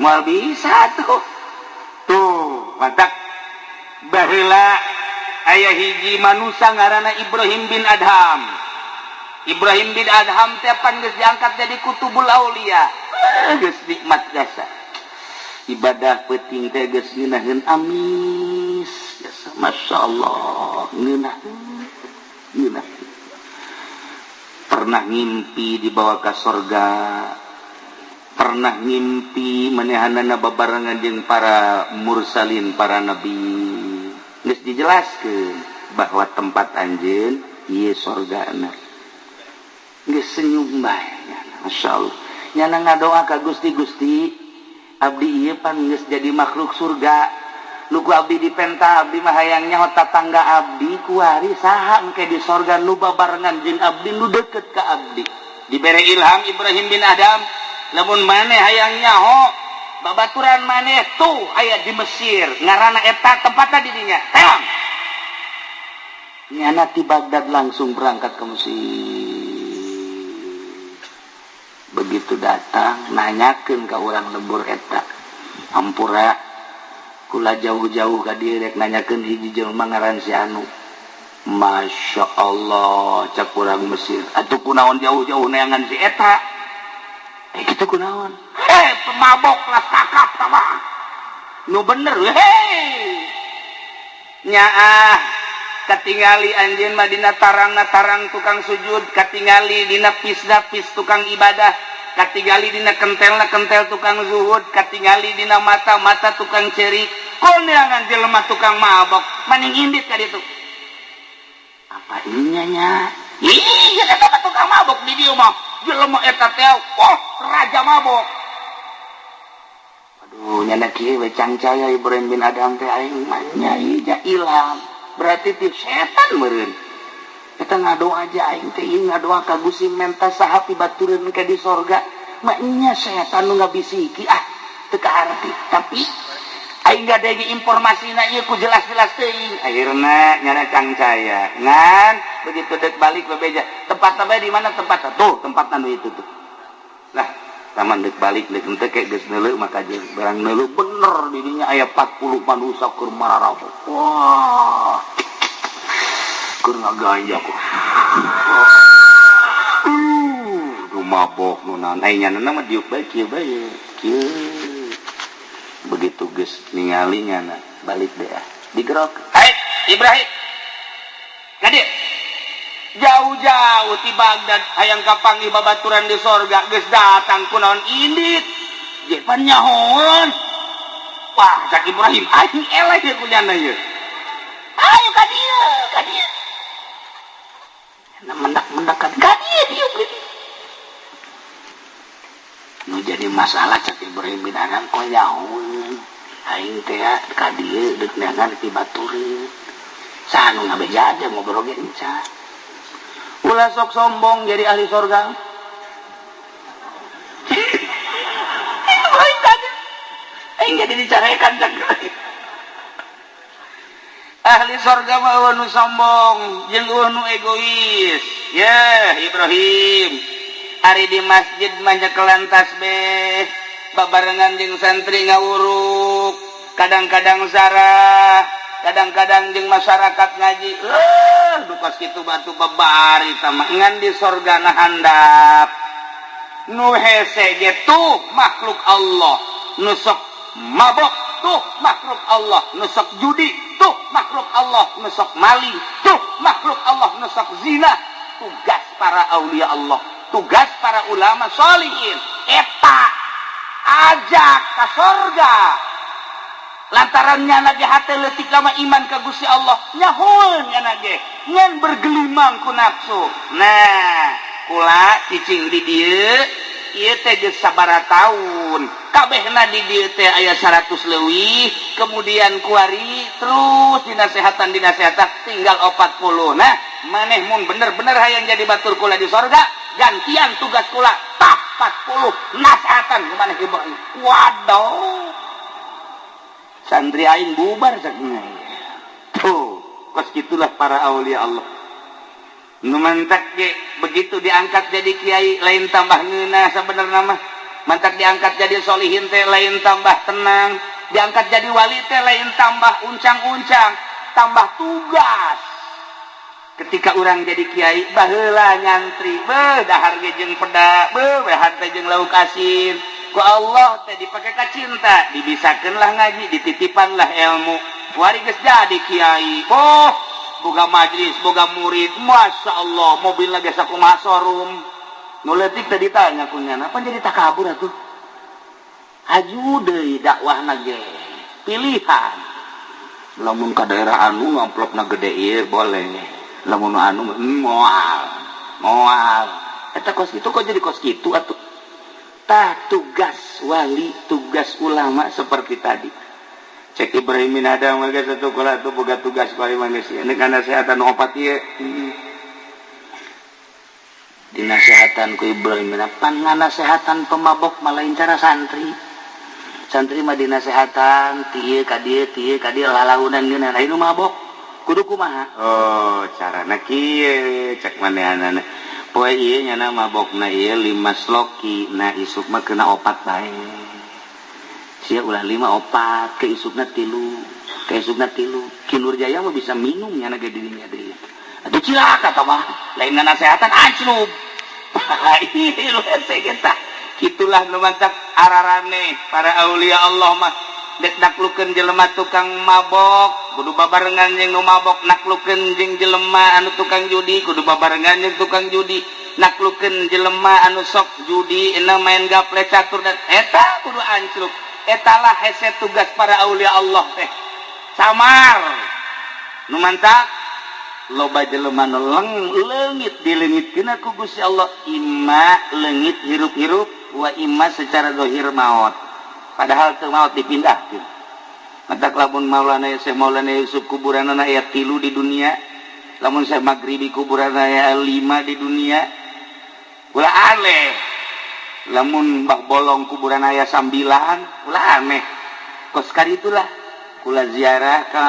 moal bisa tuh mantap baheula aya hiji manusia ngaranna Ibrahim bin Adham teh pan geus diangkat jadi kutubul aulia geus nikmat jasa ibadah penting teh geus ngeunaheun amis jasa masyaallah ngeunah pernah ngimpi dibawa ke surga pernah ngimpi manehanana babarengan jeung para mursalin para nabi geus dijelaskeun bahwa tempat anjeun ieu surgana geus senyum bae masyaallah nyana ngadoa ka Gusti abdi ieu pan geus jadi makhluk surga nu ku abdi dipenta abdi mah hayang nyaho tatangga abdi kuari saha engke di surga nu babarengan jeung abdi nu deukeut ka abdi dibere ilham Ibrahim bin Adham lamun maneh hayang nyaho babaturan maneh tuh aya di Mesir ngaranna eta tempatna di dinya teang nyana ti Baghdad langsung berangkat ke Mesir begitu datang nanyakeun ka urang lembur eta ampura kula jauh-jauh ka dieu rek nanyakeun hiji jelema ngaran si anu Masya Allah cak urang Mesir atuh kunaon jauh-jauh neangan si eta kita kunaon pemabok lah sakap sama nu bener nyaah katingali anjeun mah dina tarang tukang sujud katingali dina pis tukang ibadah katingali dina kentel tukang zuhud katingali dina mata tukang cerik kondeangan jelema tukang mabok maning indit ka ditu apa ininya nya iya eta tukang mabok di dieu mah jelema eta teh raja mabok aduh nyana kieu we cangcaya Ibrahim bin Adham teh aing mah nyai ja ilham berarti ti setan meureun eta ngadoa aja aing teh ieu ngadoa ka Gusti menta saha pibatureun ka di sorga mah nya setan nu ngabisiki teu kaarti tapi aing gadege informasina ieu ku jelas-jelas teuing akhirna nyana cangcaya ngan begitu dek balik bebeja tempatna bae di mana tempatna tuh tempatna nu itu tuh lah taman dek balik dek henteu ke geus neuleuh maka jeung barang neuleuh bener di dinya aya 40 manusia keur mararap wah keur ngagaya kok mabok nu naon aya nyana mah diuk bae kieu bae kieu begitu geus ningali nyana balik deh digerok Ibrahim ngadieu jauh-jauh ti Baghdad hayang kapanggih babaturan di sorga geus datang kunaon indit je pan nyahoon wah cak Ibrahim aing eleh ye kunyana ye ayo ka dieu mendak-mendakan ka dieu nu jadi masalah cak Ibrahim bin Adham kok nyahoon aing teh ka dieu deuk neangan ti batureun saha nu ngabeja aja ngobrol ge encan ulah sok sombong jadi ahli surga aing jadi dicarekan cak ahli surga mah nu sombong jeung nu egois. Ya Ibrahim ari di masjid mah nyekelan tasbih babarengan jeung santri ngawuruk, kadang-kadang zarah, kadang-kadang jeung masyarakat ngaji. Dukas kitu batu babari sama ngan di sorgana handap. Nu hese ge tuh makhluk Allah, nu sok mabok tuh makhluk Allah, nu sok judi tuh makhluk Allah, nu sok maling tuh makhluk Allah, nu sok zina. Tugas para aulia Allah, tugas para ulama sholihin eta ajak ka sorga. Lantaran nyana ge hate leutik lama iman ka Gusti Allah, nyahoeun nyana ge ngan bergelimang ku nafsu. Nah, kula cicing di dieu ieu teh geus sabaraha taun. Kabehna di dieu teh aya 100 leuwih, kemudian kuari terus dinasehatan tinggal 40. Nah, maneh mun bener-bener hayang jadi batur kula di sorga, gantian tugas kula tah 40 nasehatan ku maneh Ibrahim. Waduh. Santri aing bubar sakna. Tuh, kos gitulah para aulia Allah. Nu mantak ge begitu diangkat jadi kiai lain tambah ngeunah sabenerna mah. Mantak diangkat jadi solihin teh lain tambah tenang, diangkat jadi wali teh lain tambah uncang-uncang, tambah tugas. Ketika orang jadi kiai baheula nyantri, dahar ge jeung peda, wehan teh jeung lauk asin. Ku Allah teh dipake ka cinta, dibisakeunlah ngaji, dititipanlah ilmu. Wari geus jadi kiai. Oh, boga majlis, boga murid, masya Allah, mobilna geus sakumaha showroom. Nu leutik teh ditanya kunyana, apa jadi takabur atuh? Haju deui dakwahna ge. Pilihan. Lamun ka daerah anu amplopna gede ieu boleh. Lamun anu moal. Eta kos kitu kok jadi kos kitu atuh. Tugas wali, tugas ulama seperti tadi. Cek Ibrahim bin Adam mah geus satu kula tuh boga tugas wali manusia. Ini kana nasehatan opat ieu. Dinasehatan ku Ibrahim bin Adam nganasehatan pemabok malain cara santri. Santri mah dinasehatan tieu ka dieu lalaunan geuna lain nu mabok. Kudu kumaha? Oh, carana kieu cek manehanana. Poe ieu nyana mabokna ieu 5 sloki, na isuk mah kena 4 bae. Sia ulah 5 4, ke isukna 3, Ki Nurjaya mah bisa minum nyana ge dirinya deui. Atuh cilaka tah mah, lain nasehatan anjlug. Ieu hese eta. Kitulah nu mantak ararane para aulia Allah mah dek naklukeun jelema tukang mabok, kudu babarengan jeung nu mabok, naklukeun jeung jelema anu tukang judi, kudu babarengan jeung tukang judi, naklukeun jelema anu sok judi, ena main gaple catur dan eta kudu ancluk. Etalah hese tugas para aulia Allah teh. Samar. Nu mantak loba jelema nu leungit dileungitkeun ku Gusti Allah, imma leungit hirup-hirup wa imma secara zahir maot. Padahal teu maot dipindahkeun. Matak lamun Maulana Syekh Maulana Yusuf kuburanna aya 3 di dunia, lamun Syekh Maghribi kuburanna aya 5 di dunia. Ulah aneh. Lamun Mbah Bolong kuburan aya 9, ulah aneh. Kos karitulah kula ziarah ka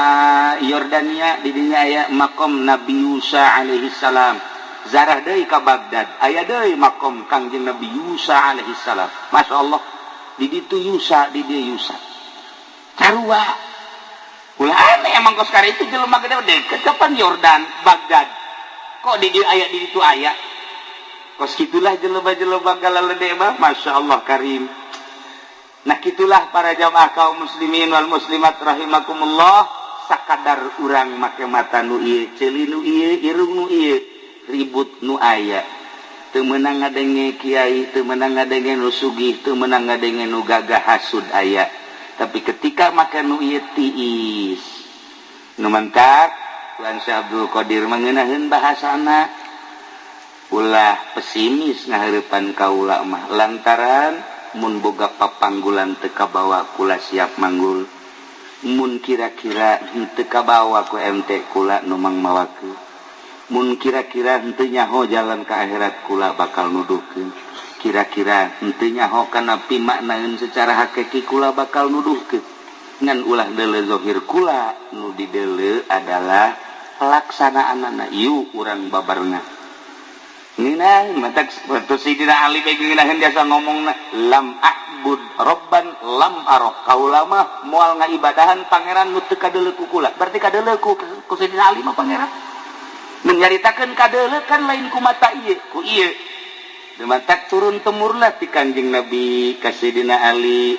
Yordania, di dinya aya makom Nabi Musa alaihi salam. Zarah deui ka Baghdad, aya deui makom Kangjeng Nabi Musa alaihi salam. Masyaallah. Di ditu Yusa, di dia Yusa. Carua. Ulah aneh emang kos kari itu jelema gede deket kapan Yordan, Baghdad. Kok di dia aya di ditu aya? Kos kitulah jelema-jelema galalede mah, masyaallah karim. Nah kitulah para jamaah kaum muslimin wal muslimat rahimakumullah, sakadar urang make mata nu ieu, ceuli nu ieu, irung nu ieu, ribut nu aya. Teu meunang ngadenge kiai, teu meunang ngadenge nu sugih, teu meunang ngadenge nu gagah hasud aya. Tapi ketika make nu ieu tiis, nu mantak Tuan Syekh Abdul Qadir mangeunaheun bahasana, ulah pesimis ngahareupan kaula mah lantaran mun boga papanggulan teu kabawa kula siap manggul. Mun kira-kira henteu kabawa ku MT kula nu mangmawakeun. Mun kira-kira henteu nyaho jalan ka akhirat kula bakal nuduhkeun. Kira-kira henteu nyaho kana pimaknaeun secara hakiki kula bakal nuduhkeun. ngan ulah deule zahir kula nu dideule adalah pelaksanaan ieu urang babarna nina matak waktu Sidina Ali begeunah biasa ngomongna lam a'bud robban lam arah kaula mah moal ngaibadahan pangeran nu teu kadeuleu ku kula berarti kadeuleu ku Sidina Ali mah pangeran mun nyaritakeun kadeuleu kan lain ku mata ieu ku ieu matak turun temurlah ti Kanjeng Nabi ka Sidina Ali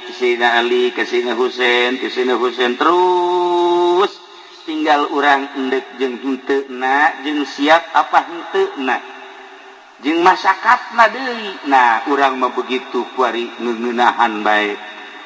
ke Sidina Husain terus tinggal urang endek jeung henteuna jeung siap apa henteuna jeung masakatna deui nah urang mah begitu kuari ngeuneunahan bae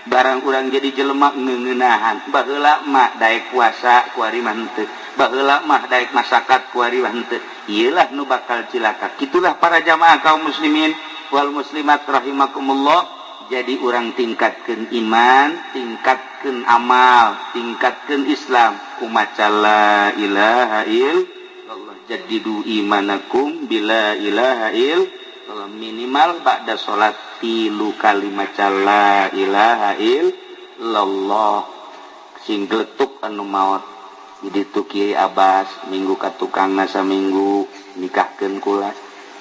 barang urang jadi jelema ngeuneunahan baheula mah daek puasa kuari mah henteu baheula mah daek masakat kuari mah henteu iyalah nu bakal cilaka kitulah para jamaah kaum muslimin wal muslimat rahimakumullah jadi urang tingkatkeun iman tingkatkeun amal tingkatkeun Islam umaca la ilaha illallah jaddidu imanakum bila ilaha illallah minimal ba'da salat 3 kali maca la ilaha illallah sing gletuk anu maot jadi tu Kiai Abbas minggu ka tukangna saminggu nikahkeun kula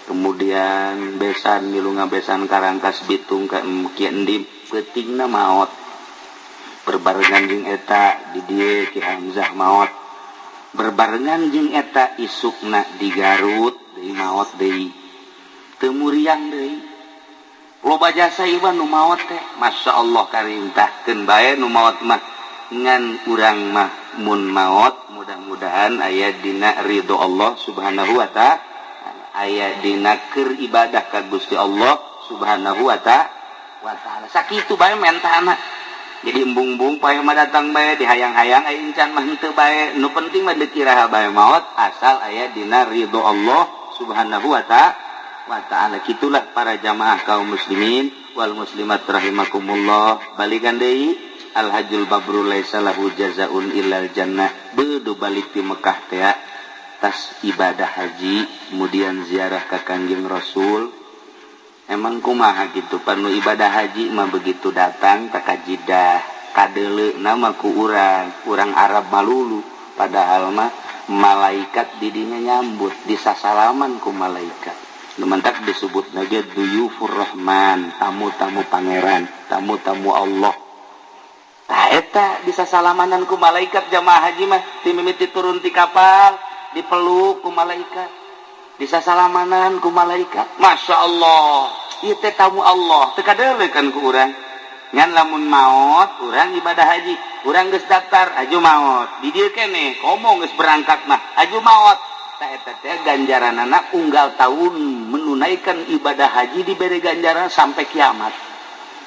kemudian besan milu ngabesan karangkas bitung ka Kiai Endim peutingna maot berbarengan jeung eta di dieu Ki Hamzah maot berbarengan jeung eta isukna di Garut deui maot deui teu muriang deui loba jasa ieu nu maot teh masyaallah karintahkeun bae nu maot mah ngan urang mah mun maot mudah-mudahan aya dina ridho Allah subhanahu wa ta'ala aya dina keur ibadah ka Gusti Allah subhanahu wa ta'ala sakitu bae mentana jadi embung-embung paeh mah datang bae dihayang-hayang aya encan mah henteu bae nu penting mah deuk iraha bae maot asal aya dina ridho Allah subhanahu wa ta'ala kitulah para jamaah kaum muslimin wal muslimat rahimakumullah balikan deui al hajjul mabrur laisa lahu jazaun illal jannah beudu balik di Mekah teh tas ibadah haji kemudian ziarah ka Kanjeng Rasul emang kumaha gitu panu ibadah haji mah begitu datang ka Jeddah kadeuleu nama ku urang Arab malulu padahal mah malaikat di dinya nyambut disasalaman ku malaikat lumantak disebut lagi duyufur rahman tamu-tamu pangeran tamu-tamu Allah tah eta bisa salamanan ku malaikat jamaah haji mah timimiti turun ti kapal dipeluk ku malaikat bisa salamanan ku malaikat masya Allah ieu teh tamu Allah teu kadeuleu kan ku urang ngan lamun maot urang ibadah haji urang geus daftar aju maot di dieu keneh komo geus berangkat mah aju maot tah eta teh ganjaranana unggal tahun menunaikan ibadah haji diberi ganjaran sampai kiamat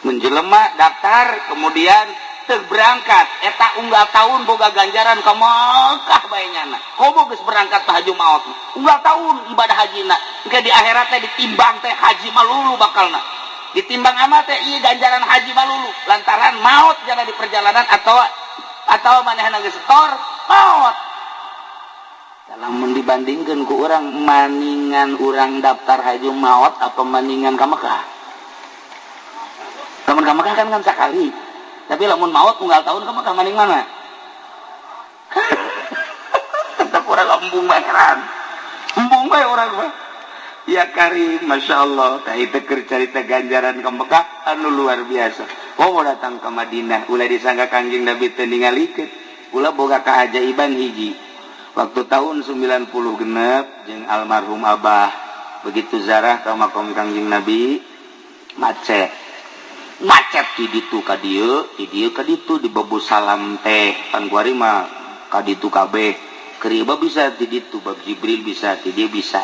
menjelema daftar kemudian berangkat eta unggal tahun boga ganjaran ka Mekah bae nyana komo geus berangkat teh haji maot unggal tahun ibadah hajina engke di akhirat teh ditimbang teh haji malulu bakalna ditimbang amal teh ieu ganjaran haji malulu lantaran maot jana di perjalanan atau manehna geus setor maot lamun dibandingkeun ku urang maningan urang daftar haji maot apa maningan ka Mekah lamun ka Mekah kan sakali tapi lamun maut unggal tahun kamu ke maning mana? Tetap orang embung heran. Embung bae orang mah. Ya karim, masya Allah. Tah itu cerita ganjaran ke Mekah anu luar biasa. Mau datang ke Madinah, ulah disangka Kanjeng Nabi teu ningalikeun. Ulah boga keajaiban hiji. Waktu tahun 90 genep jeung almarhum Abah begitu zarah ka makom Kanjeng Nabi macet di ditu ka dieu ka ditu di babu salam teh pan kuari mah ka ditu kabeh keriba bisa di ditu bab Jibril bisa di dieu bisa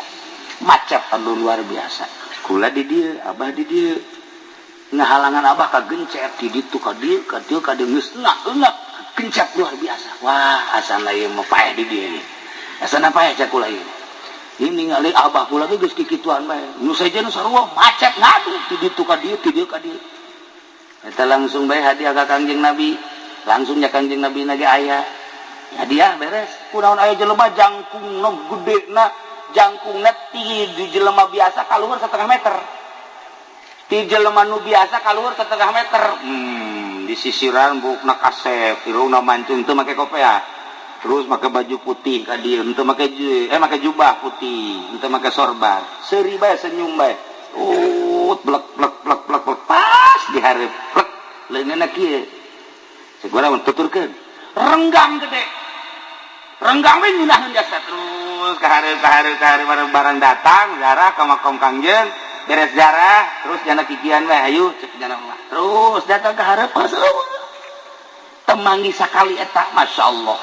macet anu luar biasa kula di dieu Abah di dieu ngahalangan Abah ka gencet di ditu ka dieu geus enak gencet luar biasa wah asana ieu mah paeh di dieu asana paeh cak kula ieu ini ningali Abah kula ge geus kikituan bae nu saejeuna sarua macet ngadu di ditu ka dieu eta langsung bae hadiah ka Kanjeng Nabi langsung nya Kanjeng Nabi nage aya hadiah beres kunaon aya jelema jangkungna gedena jangkungna ti di jelema biasa kaluhur 1/2 meter ti jelema nu biasa kaluhur 1/2 meter di sisiran bukna kasep, irungna mancung teu make kopea. Terus make baju putih ka dieu, teu make jubah putih, teu make sorban. Seuri bae senyum bae. Blek pas di hareup. Blek leungeunna kieu. Segura mun tuturkeun. Renggang gede. Renggang we nyunahkeun jasa terus ka hareup barang datang zarah ka makom Kangjeng. Beres jarah, terus jana kikian we ayo cek jana mah. Terus datang ke hareup temanggi sakali eta masyaallah.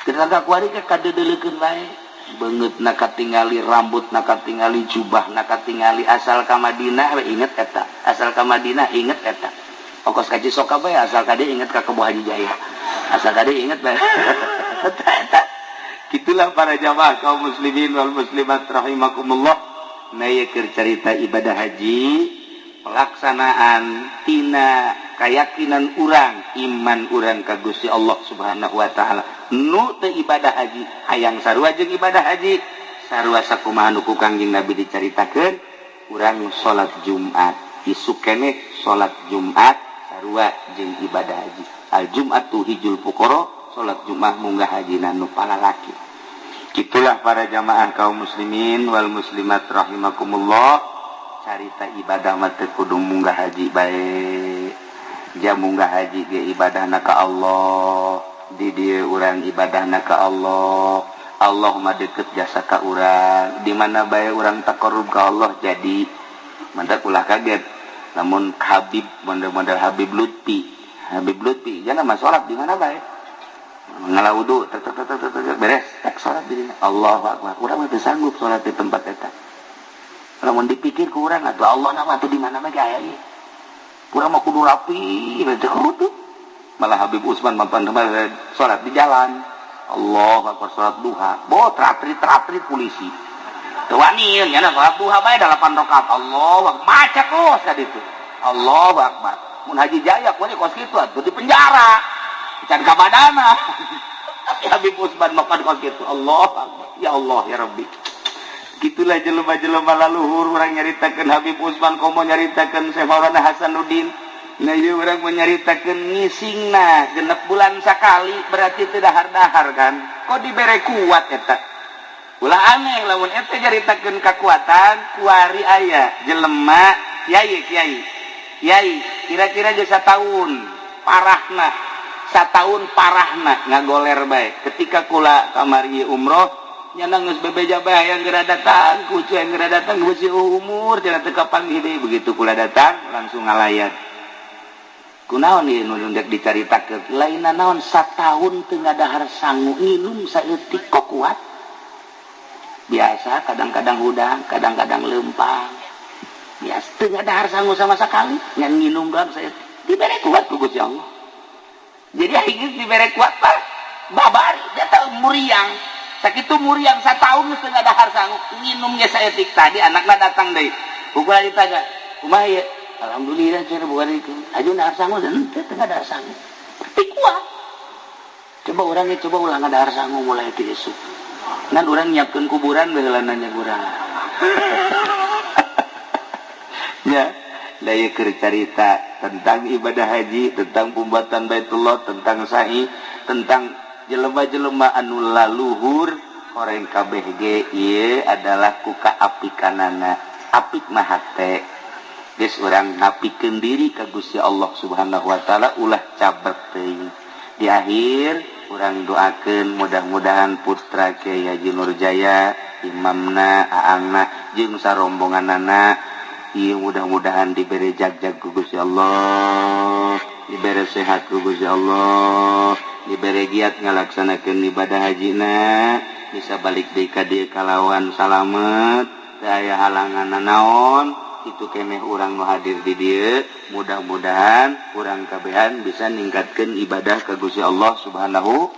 Ketika kuari ke kadedeleukeun bae. Beungeutna katingali rambutna katingali jubahna katingali asal ka Madinah we inget eta. Asal ka Madinah inget eta. Ongkos ka Cisoka bae asal ka dieu inget ka Kebo Haji Jaya. Asal ka dieu inget bae. Eta. Kitulah para jamaah kaum muslimin wal muslimat rahimakumullah. Nayeukeur cerita ibadah haji pelaksanaan tina keyakinan urang iman urang ka Gusti Allah Subhanahu wa taala nu teu ibadah haji hayang sarua jeung ibadah haji sarua sakumaha nu ku Kangjeng Nabi dicaritakeun urang salat Jumat isuk keneh salat Jumat sarua jeung ibadah haji al Jumatu hijul fuqara salat Jumat munggah hajina nu palalaki. Itulah para jamaah kaum muslimin wal muslimat rahimakumullah carita ibadah mah teu kudu munggah haji bae. Ja munggah haji ge ibadahna ka Allah, di dieu urang ibadahna ka Allah. Allah mah deukeut jasa ka urang, di mana bae urang taqarrub ka Allah jadi. Mantap ulah kaget lamun Habib model Habib Lutfi. Habib Lutfi jangan mah salat di mana bae. Ngalawudu beres tak salat dirinya Allahu akbar urang teu sanggup salat di tempat eta lamun dipikir ku urang atuh Allah nama atuh di mana mah aya ieu urang mah kudu rapi teu kudu malah Habib Usman mampan salat di jalan Allahu akbar salat duha teratrit polisi teu wani nya salat duha bae 8 rakaat Allahu akbar maca kos ka ditu Allahu akbar mun Haji Jaya kuwi kos kitu atuh di penjara can kabadana tapi Habib Usman makan kau gitu Allah ya Allah ya Rabbi gitulah jelema-jelema laluhur urang nyaritakeun Habib Usman komo nyaritakeun Syekh Maulana Hasanuddin nah ieu urang nyaritakeun ngisingna genep bulan sakali berarti teu dahar-dahar kan kok dibere kuat eta ulah aneh lamun eta nyaritakeun kakuatan kuari aya jelema kiai kira-kira geus sataun parahna satahun parahna ngagoler bae ketika kula kamari umroh nyana geus bebeja bae yang geura datang kucu yang geura datang geus umur cenah teu kapanggih deui begitu kula datang langsung ngalayan kunaon ieu nu dek dicaritakeun lainna naon satahun teu ngadahar sangu nginum saeutik kok kuat biasa kadang-kadang hudang kadang-kadang leumpang biasa teu ngadahar sangu sama sekali ngan nginum doang saeutik dibere kuat ku Gusti Allah. Jadi aing dibere kuat pak babari dia tahu muriang sakitu muriang satahun geus teu ngadahar sangu nginum ge saeutik tadi anakna datang deui ukula ditanya kumaha ieu alhamdulillah cenah bukan itu aju ngadahar sangu teu ngadahar sangu tapi kuat coba urang coba ulang ngadahar sangu mulai ti esuk ngan urang nyiapkeun kuburan bae heula nanya urang ya daya cerita tentang ibadah haji, tentang pembuatan Baitullah, tentang sa'i, tentang jelema-jelema anu laluhur orang kabeh ge ieu adalah kuka apikanana apik mah hate geus urang napikeun diri ka Gusti Allah Subhanahu wa taala ulah cabrek teuing di akhir urang doakeun mudah-mudahan putra Kiai Haji Nurjaya imamna aangna jeung sarombonganana ieu mudah-mudahan diberi jag-jag ku Gusti Allah, diberi sehat ku Gusti Allah, diberi giat ngalaksanakeun ibadah hajina, bisa balik deui ka dieu kalawan salamet, teu aya halangan naon, itu keneh urang nu hadir di dieu, mudah-mudahan urang kabehan bisa ningkatkeun ibadah ka Gusti Allah Subhanahu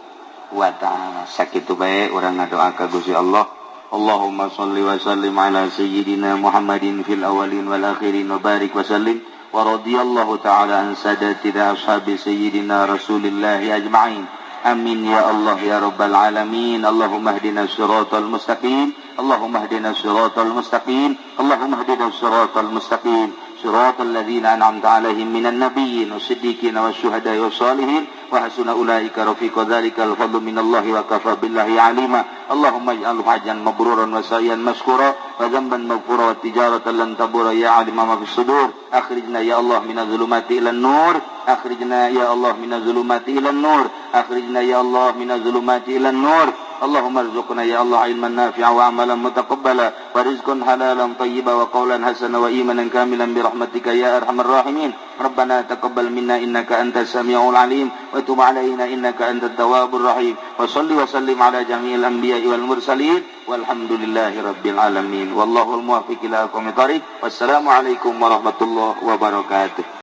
wa taala. Sakitu bae urang ngadoa ka Gusti Allah. Allahumma salli wa sallim ala sayyidina Muhammadin fil awalin wal akhirin wa barik wa sallim wa radiyallahu ta'ala an sadatina ashabi sayyidina Rasulillah ajma'in amin ya Allah ya rabbal alamin Allahumma hdina siratal mustaqim Allahumma hdina siratal mustaqim Allahumma hdina siratal mustaqim صراط الذين أنعمت عليهم من النبيين والصديقين والشهداء والصالحين وحسن أولئك رفيقا ذلك الفضل من الله وكفى بالله عليما اللهم اجعله حجا مبرورا وسعيا مشكورا وذنبا مغفورا والتجارة لن تبور يا عالم ما في الصدور أخرجنا يا الله من الظلمات إلى النور أخرجنا يا الله من الظلمات إلى النور أخرجنا يا الله من الظلمات إلى النور اللهم ارزقنا يا الله علما نافعا وعملا متقبلا ورزقا حلالا طيبا وقولا حسنا وإيمانا كاملا برحمتك يا أرحم الراحمين ربنا تقبل منا إنك أنت السميع العليم وتب علينا إنك أنت التواب الرحيم وصل وسلم على جميع الأنبياء والمرسلين والحمد لله رب العالمين والله الموفق إلى أقوم الطريق والسلام عليكم ورحمة الله وبركاته